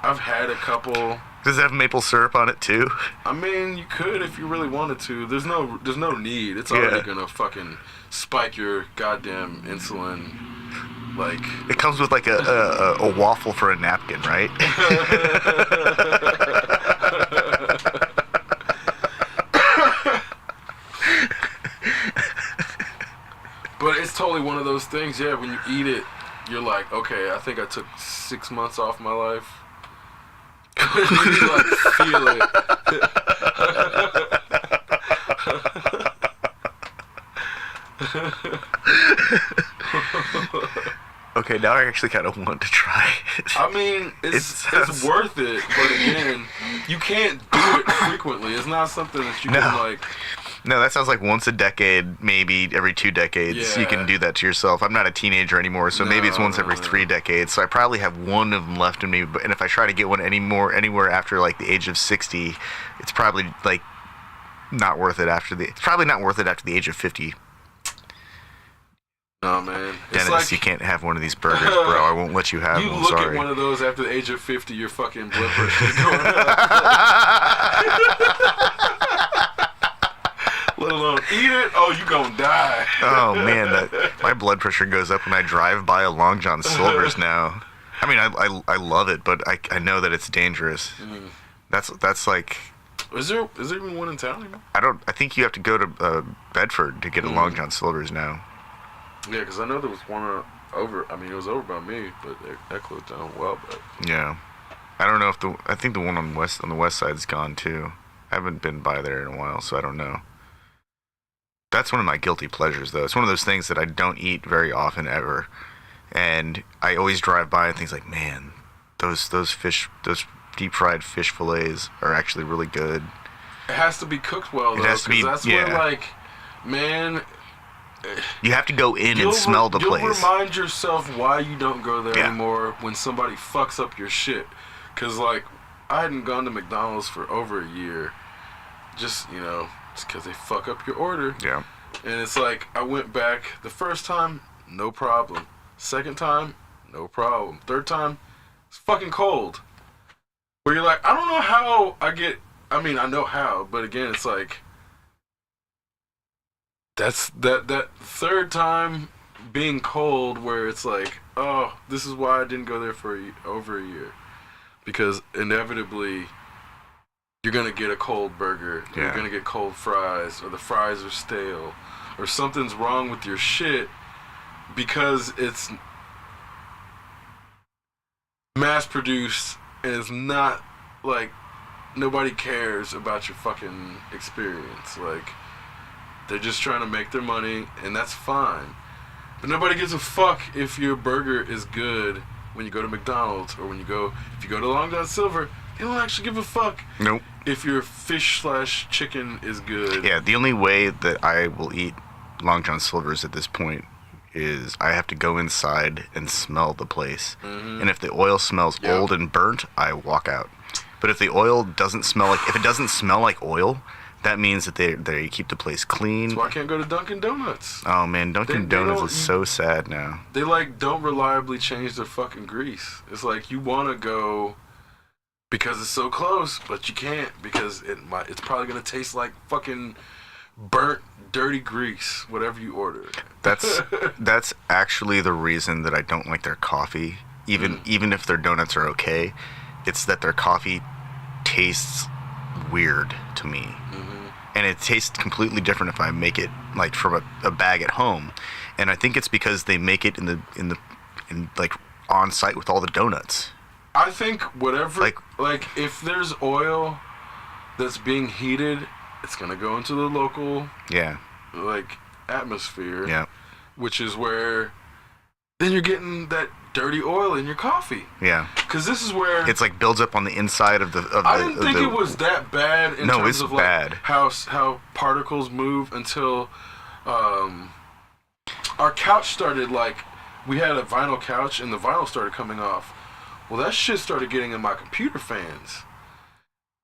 I've had a couple. Does it have maple syrup on it too? I mean, you could if you really wanted to. There's no need. It's already gonna fucking spike your goddamn insulin. Like, it comes with like a waffle for a napkin, right? but it's totally one of those things. Yeah, when you eat it, you're like, okay, I think I took 6 months off my life. You feel it. Okay, now I actually kind of want to try it. I mean, it's worth it, but again, you can't do it frequently. It's not something that you can No, that sounds like once a decade, maybe every 2 decades. You can do that to yourself. I'm not a teenager anymore, so maybe it's once every 3 decades. So I probably have one of them left in me. And if I try to get one anywhere after like the age of 60, it's probably not worth it it's probably not worth it after the age of 50. No, man. Dennis, you can't have one of these burgers, bro. I won't let you have You them. look Sorry. at one of those after the age of 50, your fucking blood pressure is going up. Let alone eat it. Oh, you gonna die. Oh man, my blood pressure goes up when I drive by a Long John Silver's now. I mean, I love it, but I know that it's dangerous. Mm. That's like. Is there even one in town anymore? I think you have to go to Bedford to get a Long John Silver's now. Yeah, because I know there was one over. I mean, it was over by me, but that closed down a while back. Yeah, I don't know if I think the one on the west side is gone too. I haven't been by there in a while, so I don't know. That's one of my guilty pleasures, though. It's one of those things that I don't eat very often ever, and I always drive by and things like, man, those deep fried fish fillets are actually really good. It has to be cooked well, though, because that's where, like, man, you have to go in and smell the place. You'll remind yourself why you don't go there anymore when somebody fucks up your shit. Because, like, I hadn't gone to McDonald's for over a year. Just, it's because they fuck up your order. Yeah. And it's like, I went back the first time, no problem. Second time, no problem. Third time, it's fucking cold. Where you're like, I don't know how I know how, but again, it's like, that's that third time being cold where it's like, oh, this is why I didn't go there for over a year. Because inevitably, you're going to get a cold burger, you're going to get cold fries, or the fries are stale, or something's wrong with your shit because it's mass-produced and it's not, like, nobody cares about your fucking experience. Like, they're just trying to make their money, and that's fine. But nobody gives a fuck if your burger is good when you go to McDonald's, or if you go to Long John Silver, they don't actually give a fuck. Nope. If your fish/chicken is good. Yeah, the only way that I will eat Long John Silver's at this point is I have to go inside and smell the place. Mm-hmm. And if the oil smells old and burnt, I walk out. But if the oil doesn't smell if it doesn't smell like oil, that means that they keep the place clean. That's why I can't go to Dunkin' Donuts. Oh man, Dunkin' Donuts is so sad now. They don't reliably change their fucking grease. It's like you want to go because it's so close, but you can't because it's probably gonna taste like fucking burnt, dirty grease, whatever you order. That's actually the reason that I don't like their coffee, even if their donuts are okay. It's that their coffee tastes weird to me. Mm-hmm. And it tastes completely different if I make it like from a bag at home. And I think it's because they make it in like on site with all the donuts. I think whatever like if there's oil that's being heated, it's gonna go into the local like atmosphere. Yeah. Which is where then you're getting that dirty oil in your coffee. Yeah. Because this is where it's like builds up on the inside of the. I didn't think it was that bad in terms of like bad. How particles move until our couch started, like, we had a vinyl couch and the vinyl started coming off. Well, that shit started getting in my computer fans.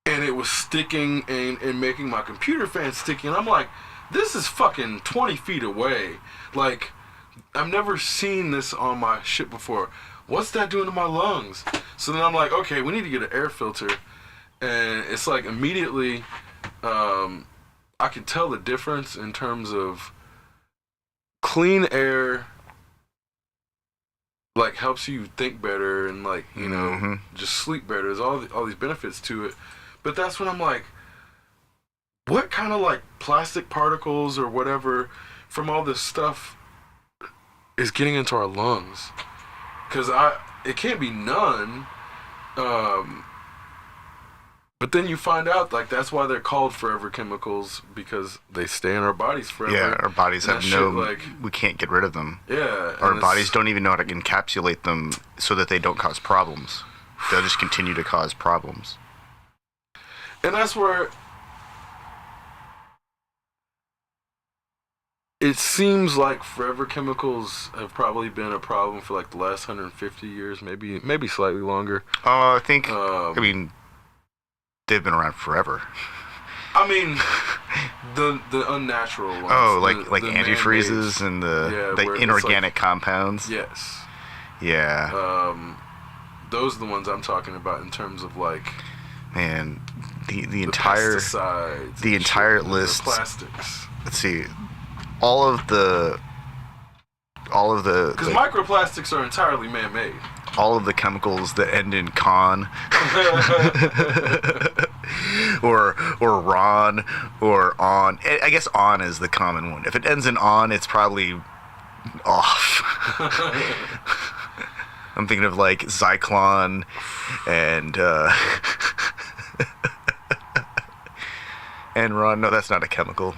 And it was sticking and making my computer fans sticky. And I'm like, this is fucking 20 feet away. Like, I've never seen this on my shit before. What's that doing to my lungs? So then I'm like, okay, we need to get an air filter. And it's like immediately, I can tell the difference in terms of clean air, like, helps you think better and, like, just sleep better. There's all these benefits to it. But that's when I'm like, what kind of, like, plastic particles or whatever from all this stuff is getting into our lungs? Because it can't be none. But then you find out, like, that's why they're called forever chemicals, because they stay in our bodies forever. Yeah, our bodies have we can't get rid of them. Yeah. Our bodies don't even know how to encapsulate them so that they don't cause problems. They'll just continue to cause problems. And that's where it seems like forever chemicals have probably been a problem for like the last 150 years, maybe slightly longer. I think, they've been around forever. I mean, the unnatural ones. Oh, like the antifreezes and the inorganic compounds. Yes. Yeah. Those are the ones I'm talking about in terms of, like, man, the entire pesticides, the entire list. The plastics. Let's see, all of the because microplastics are entirely man-made. All of the chemicals that end in con or ron or on. I guess on is the common one. If it ends in on, it's probably off. I'm thinking of like Zyklon and and ron. No, that's not a chemical.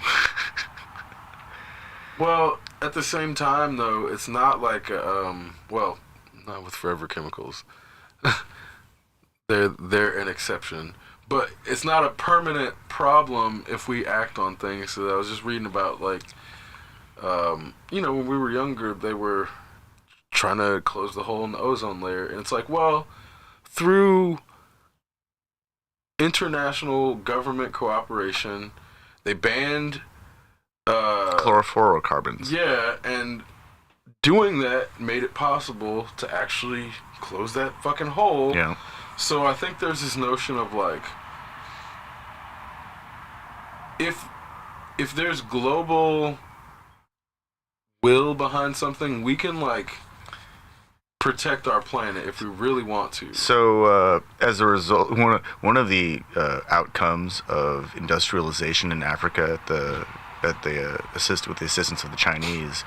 Well, at the same time, though, it's not like well, not with forever chemicals. They're an exception, but it's not a permanent problem if we act on things. So I was just reading about like, when we were younger, they were trying to close the hole in the ozone layer, and it's like, well, through international government cooperation, they banned Chlorofluorocarbons. yeah, and doing that made it possible to actually close that fucking hole. Yeah. So I think there's this notion of like, if there's global will behind something, we can like protect our planet if we really want to. So, as a result, one of the outcomes of industrialization in Africa with the assistance of the Chinese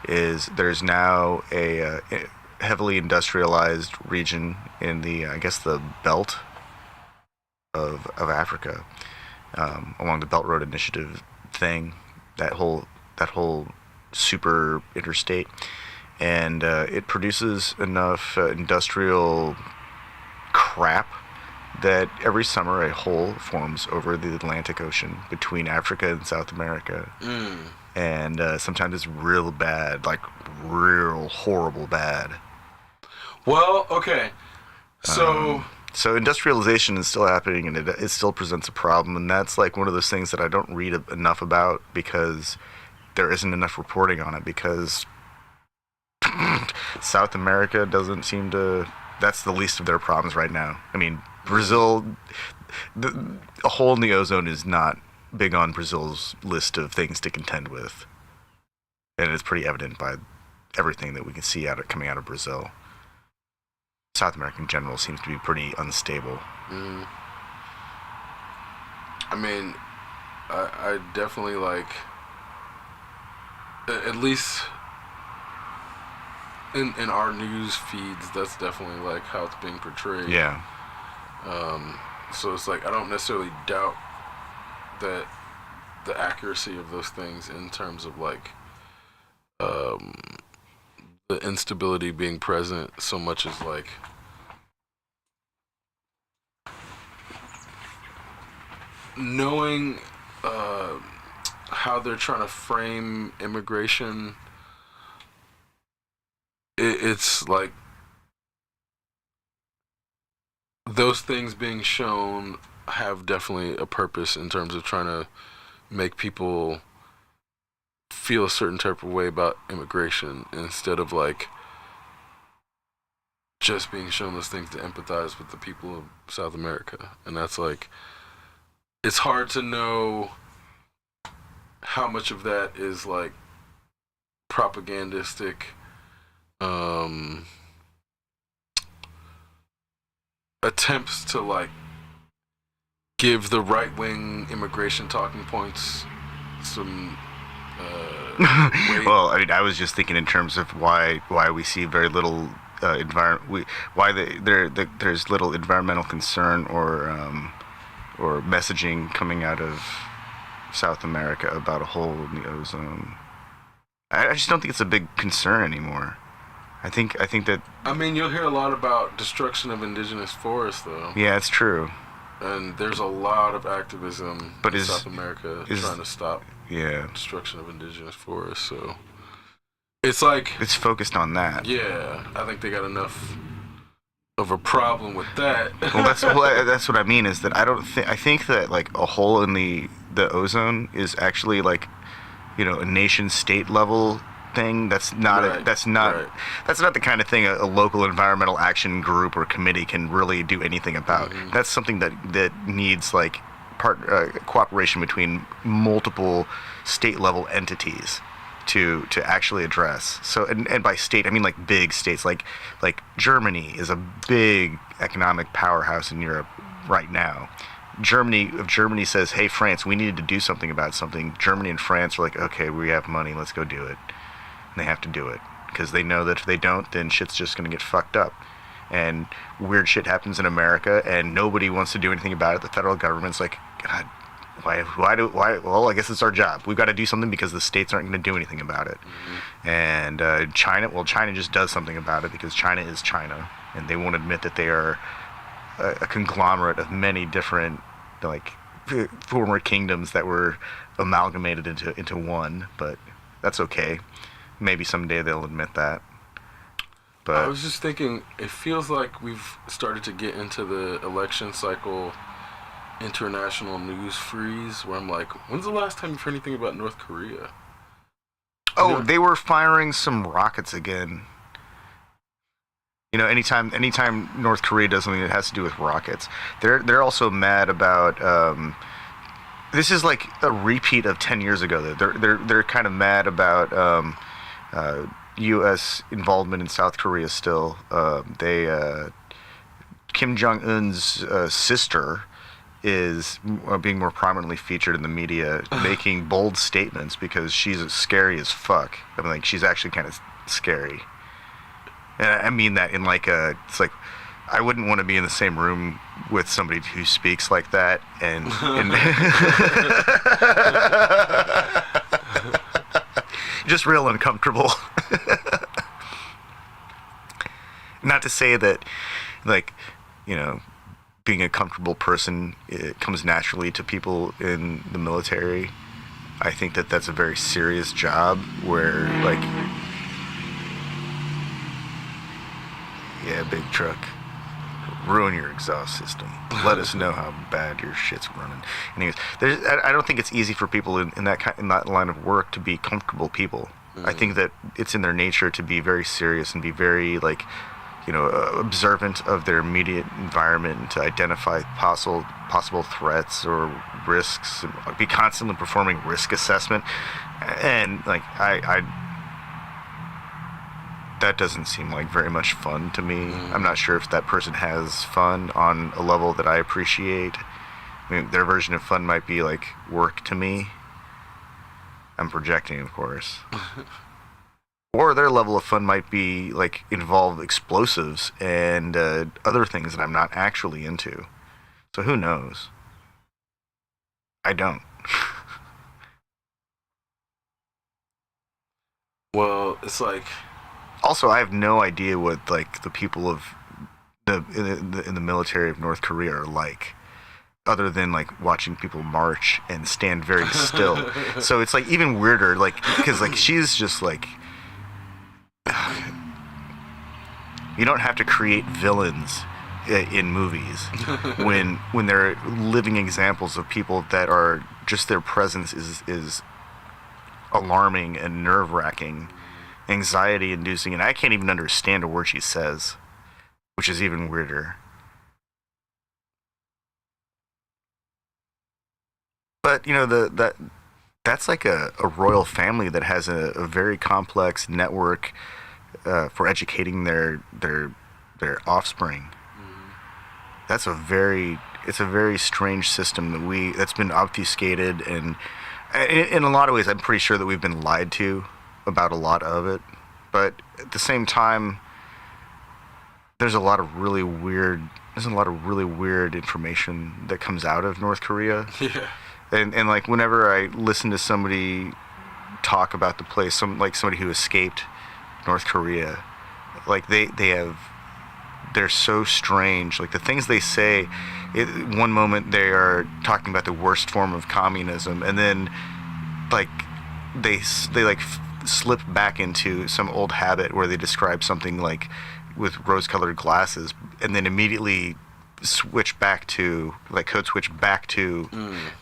is there's now a heavily industrialized region in the the belt of Africa, along the Belt Road Initiative thing, that whole super interstate. And it produces enough industrial crap that every summer a hole forms over the Atlantic Ocean between Africa and South America. And sometimes it's real bad, like real horrible bad. Well, okay. So industrialization is still happening, and it still presents a problem, and that's like one of those things that I don't read enough about because there isn't enough reporting on it, because South America doesn't seem to. That's the least of their problems right now. I mean, Brazil, a hole in the ozone is not big on Brazil's list of things to contend with, and it's pretty evident by everything that we can see coming out of Brazil. South America in general seems to be pretty unstable. I mean, I definitely like, at least in our news feeds, that's definitely like how it's being portrayed. Yeah. So it's like I don't necessarily doubt that the accuracy of those things in terms of like the instability being present so much as like knowing how they're trying to frame immigration. It's like those things being shown have definitely a purpose in terms of trying to make people feel a certain type of way about immigration instead of like just being shown those things to empathize with the people of South America. And that's like, it's hard to know how much of that is like propagandistic attempts to like give the right-wing immigration talking points some weight. Well, I mean, I was just thinking in terms of why we see very little there's little environmental concern or messaging coming out of South America about a hole in the ozone. I just don't think it's a big concern anymore. I think that. I mean, you'll hear a lot about destruction of indigenous forests, though. Yeah, it's true. And there's a lot of activism in South America trying to stop destruction of indigenous forests. So it's like it's focused on that. Yeah, I think they got enough of a problem with that. Well, that's what I mean is that I think that like a hole in the ozone is actually like, a nation state level thing. That's not that's not the kind of thing a local environmental action group or committee can really do anything about. Mm-hmm. That's something that needs like cooperation between multiple state level entities to actually address. So and by state I mean like big states like Germany is a big economic powerhouse in Europe right now. If Germany says, hey France, we needed to do something about something, Germany and France are like, okay, we have money, let's go do it. And they have to do it because they know that if they don't, then shit's just going to get fucked up. And weird shit happens in America and nobody wants to do anything about it. The federal government's like, God, Well, I guess it's our job. We've got to do something because the states aren't going to do anything about it. And China just does something about it because China is China, and they won't admit that they are a conglomerate of many different, like, former kingdoms that were amalgamated into one. But that's okay. Maybe someday they'll admit that. But I was just thinking, it feels like we've started to get into the election cycle international news freeze where I'm like, when's the last time you've heard anything about North Korea? Oh, they were firing some rockets again. You know, anytime North Korea does something that has to do with rockets, they're also mad about. This is like a repeat of 10 years ago. They're kind of mad about U.S. involvement in South Korea still. Kim Jong-un's sister is being more prominently featured in the media, making bold statements because she's scary as fuck. I mean, like, she's actually kind of scary. And I mean that in like it's like, I wouldn't want to be in the same room with somebody who speaks like that and just real uncomfortable. Not to say that, like, you know, being a comfortable person, it comes naturally to people in the military. I think that that's a very serious job where, like, yeah, big truck, ruin your exhaust system. Let us know how bad your shit's running. Anyways, I don't think it's easy for people in that line of work to be comfortable people. I think that it's in their nature to be very serious and be very, like, you know, observant of their immediate environment and to identify possible threats or risks, and be constantly performing risk assessment. And, like, I that doesn't seem like very much fun to me. I'm not sure if that person has fun on a level that I appreciate. I mean, their version of fun might be like work to me. I'm projecting, of course. Or their level of fun might be, like, involve explosives and other things that I'm not actually into. So who knows? I don't. Well, it's like... Also, I have no idea what, like, the people of in the military of North Korea are like, other than, like, watching people march and stand very still. So it's, like, even weirder, like, because, like, she's just, like... You don't have to create villains in movies when they're living examples of people that are just, their presence is alarming and nerve-wracking, anxiety-inducing, and I can't even understand a word she says, which is even weirder. But, you know, that's like a royal family that has a very complex network for educating their offspring. It's a very strange system that's been obfuscated, and in a lot of ways I'm pretty sure that we've been lied to about a lot of it. But at the same time, there's a lot of really weird information that comes out of North Korea. Yeah. And like, whenever I listen to somebody talk about the place, somebody who escaped North Korea, like, they're so strange. Like, the things they say, one moment they are talking about the worst form of communism, and then, like, they slip back into some old habit where they describe something like with rose-colored glasses, and then immediately switch back to, like, code switch back to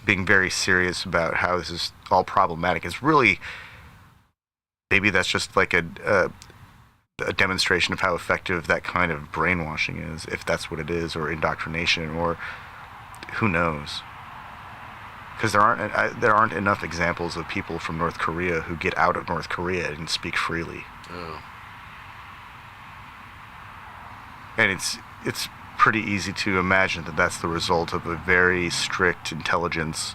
being very serious about how this is all problematic. It's really, maybe that's just like a demonstration of how effective that kind of brainwashing is, if that's what it is, or indoctrination, or who knows. Because there aren't enough examples of people from North Korea who get out of North Korea and speak freely. Oh. And it's pretty easy to imagine that that's the result of a very strict intelligence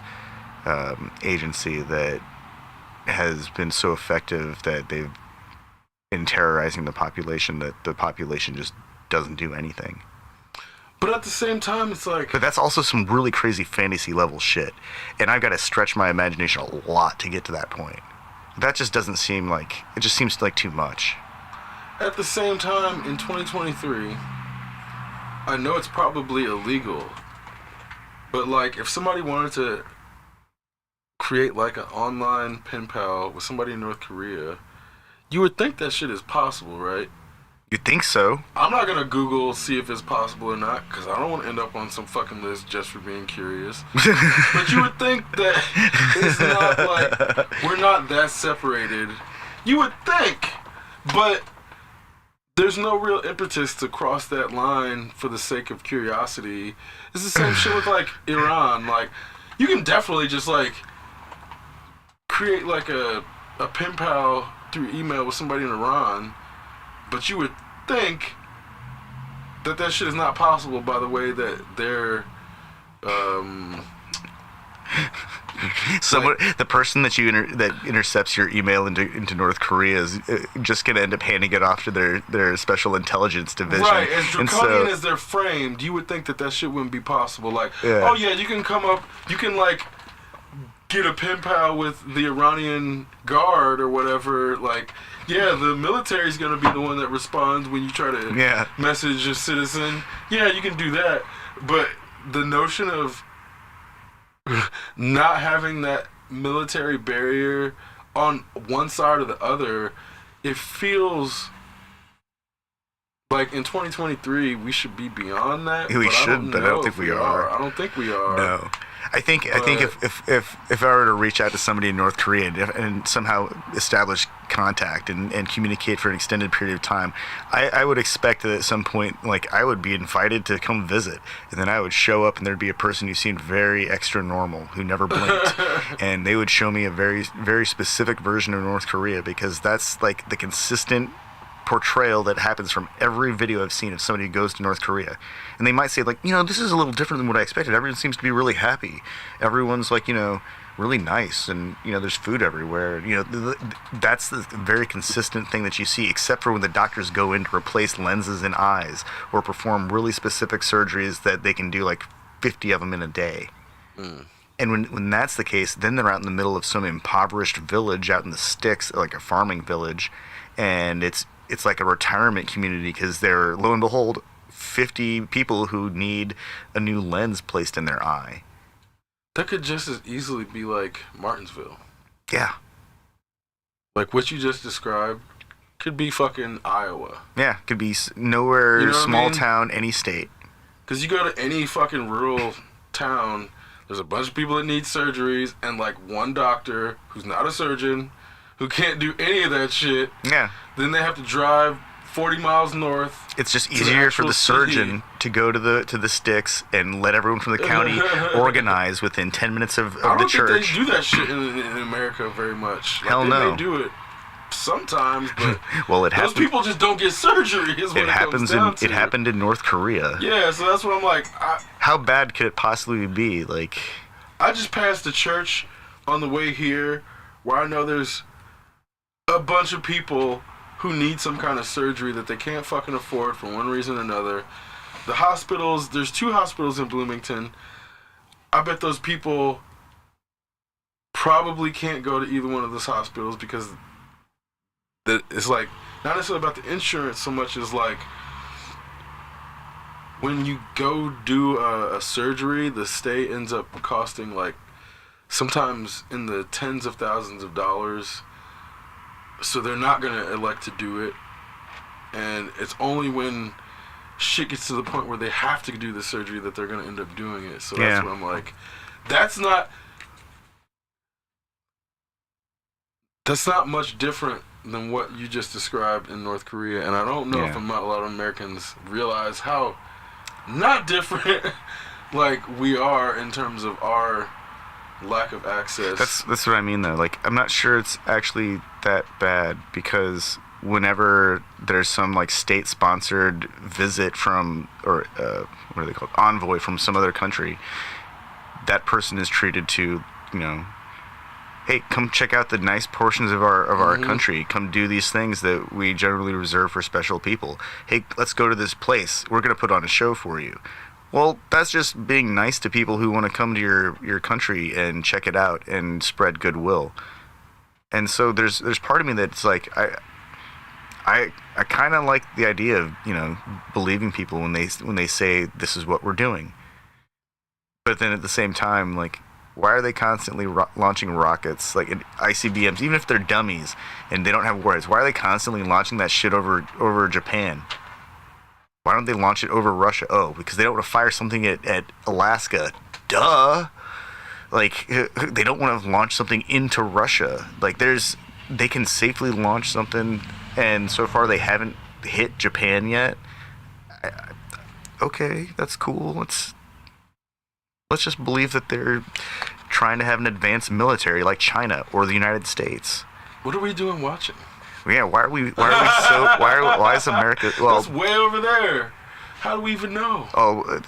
agency that has been so effective that they've been terrorizing the population, that the population just doesn't do anything. But at the same time, it's like... But that's also some really crazy fantasy level shit. And I've got to stretch my imagination a lot to get to that point. That just doesn't seem like... It just seems like too much. At the same time, in 2023, I know it's probably illegal. But, like, if somebody wanted to create, like, an online pen pal with somebody in North Korea, you would think that shit is possible, right? You'd think so. I'm not gonna Google see if it's possible or not, because I don't want to end up on some fucking list just for being curious. But you would think that it's not like we're not that separated. You would think, but there's no real impetus to cross that line for the sake of curiosity. It's the same shit with like Iran. Like, you can definitely just like create like a pen pal through email with somebody in Iran. But you would think that shit is not possible by the way that they're, the person that that intercepts your email into North Korea is just gonna end up handing it off to their special intelligence division. Right, as draconian as they're framed, you would think that shit wouldn't be possible. Like, oh yeah, you can come up, you can like get a pen pal with the Iranian guard or whatever. Like, yeah, the military's gonna be the one that responds when you try to message a citizen. Yeah, you can do that, but the notion of not having that military barrier on one side or the other, it feels like in 2023 we should be beyond that. We should, but I don't think we are. I don't think we are. No. I think if I were to reach out to somebody in North Korea and somehow establish contact and communicate for an extended period of time, I would expect that at some point, like, I would be invited to come visit, and then I would show up and there'd be a person who seemed very extra normal, who never blinked, and they would show me a very, very specific version of North Korea, because that's like the consistent portrayal that happens from every video I've seen of somebody who goes to North Korea. And they might say, like, this is a little different than what I expected. Everyone seems to be really happy. Everyone's like, really nice, and there's food everywhere. That's the very consistent thing that you see, except for when the doctors go in to replace lenses in eyes or perform really specific surgeries that they can do like 50 of them in a day. And when that's the case, then they're out in the middle of some impoverished village out in the sticks, like a farming village, and it's like a retirement community, because they're, lo and behold, 50 people who need a new lens placed in their eye. That could just as easily be like Martinsville. Yeah. Like what you just described could be fucking Iowa. Yeah, could be nowhere, small town, any state. Because you go to any fucking rural town, there's a bunch of people that need surgeries, and like one doctor who's not a surgeon, who can't do any of that shit. Yeah. Then they have to drive 40 miles north. It's just easier for the surgeon to go to the sticks and let everyone from the county organize within 10 minutes of the church. I don't think they do that shit in America very much. Hell no. They do it sometimes, but well, those people just don't get surgery. It happened in North Korea. Yeah, so that's what I'm like. How bad could it possibly be? Like, I just passed a church on the way here where I know there's a bunch of people who need some kind of surgery that they can't fucking afford for one reason or another. The hospitals, there's 2 hospitals in Bloomington. I bet those people probably can't go to either one of those hospitals, because it's like, not necessarily about the insurance so much as like, when you go do a surgery, the state ends up costing like sometimes in the tens of thousands of dollars. So they're not going to elect to do it. And it's only when shit gets to the point where they have to do the surgery that they're going to end up doing it. So that's what I'm like. That's not much different than what you just described in North Korea. And I don't know if a lot of Americans realize how not different like we are in terms of our lack of access. That's what I mean, though. Like, I'm not sure it's actually that bad, because whenever there's some like state-sponsored visit from, or what are they called, envoy from some other country, that person is treated to, hey, come check out the nice portions of our country. Come do these things that we generally reserve for special people. Hey, let's go to this place. We're gonna put on a show for you. Well, that's just being nice to people who want to come to your country and check it out and spread goodwill. And so there's part of me that's like I kind of like the idea of, you know, believing people when they say this is what we're doing. But then at the same time, like, why are they constantly launching rockets, like ICBMs, even if they're dummies and they don't have warheads? Why are they constantly launching that shit over Japan? Why don't they launch it over Russia? Oh, because they don't want to fire something at Alaska. Duh. Like, they don't want to launch something into Russia. Like, they can safely launch something, and so far they haven't hit Japan yet. Okay, that's cool. Let's just believe that they're trying to have an advanced military like China or the United States. What are we doing watching? Yeah, why is America? Well, that's way over there. How do we even know? Oh,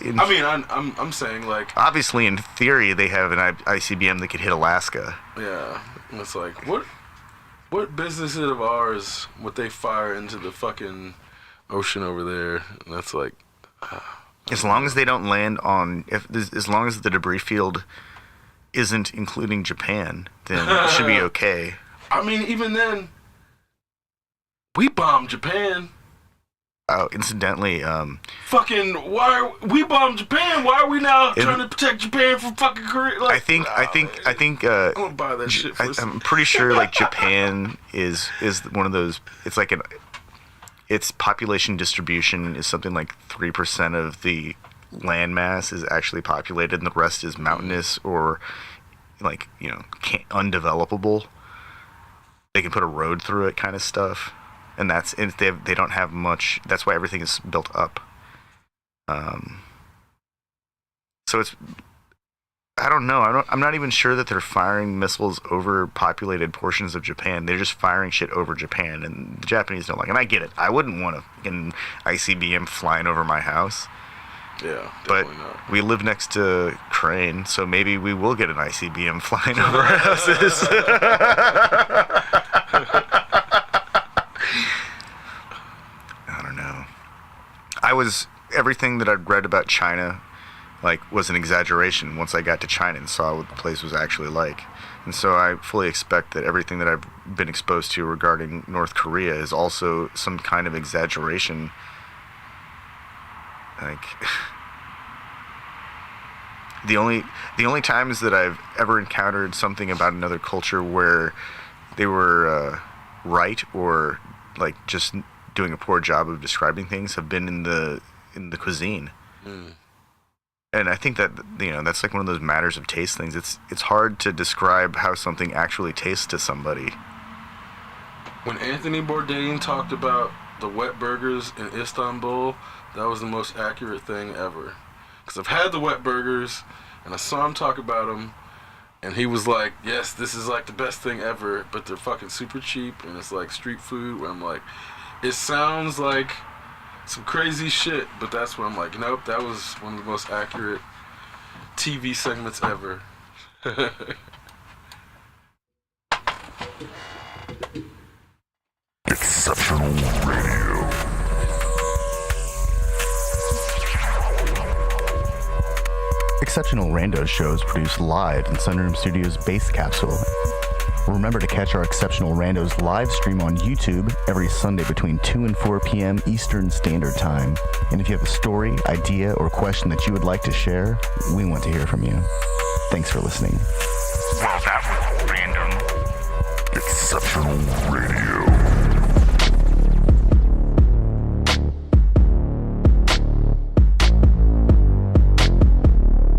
I'm saying, like, obviously in theory they have an ICBM that could hit Alaska. Yeah, it's like, what business is it of ours what they fire into the fucking ocean over there? And that's like, as long as they don't land on, as long as the debris field isn't including Japan, then it should be okay. I mean, even then, we bombed Japan. Oh, incidentally, we bombed Japan? Why are we now trying to protect Japan from fucking Korea? Like, I think. I'm gonna buy that shit. I'm pretty sure, like, Japan is one of those. It's like its population distribution is something like 3% of the landmass is actually populated, and the rest is mountainous or, like, you know, undevelopable. They can put a road through it, kind of stuff. And they don't have much. That's why everything is built up. So it's, I don't know. I'm not even sure that they're firing missiles over populated portions of Japan. They're just firing shit over Japan, and the Japanese don't like it. And I get it. I wouldn't want an ICBM flying over my house. Yeah, but not. We live next to Crane, so maybe we will get an ICBM flying over our houses. I don't know. Everything that I'd read about China, like, was an exaggeration once I got to China and saw what the place was actually like. And so I fully expect that everything that I've been exposed to regarding North Korea is also some kind of exaggeration. Like, the only times that I've ever encountered something about another culture where they were right or, like, just doing a poor job of describing things have been in the cuisine. And I think that, you know, that's like one of those matters of taste things. It's hard to describe how something actually tastes to somebody. When Anthony Bourdain talked about the wet burgers in Istanbul, that was the most accurate thing ever. Because I've had the wet burgers, and I saw him talk about them, and he was like, yes, this is like the best thing ever, but they're fucking super cheap, and it's like street food, where I'm like, it sounds like some crazy shit, but that's where I'm like, nope, that was one of the most accurate TV segments ever. Exceptional Radio. Exceptional Randos shows produced live in Sunroom Studios' Base Capsule. Remember to catch our Exceptional Randos live stream on YouTube every Sunday between 2 and 4 p.m. Eastern Standard Time. And if you have a story, idea, or question that you would like to share, we want to hear from you. Thanks for listening. Well, that was random. Exceptional Radio.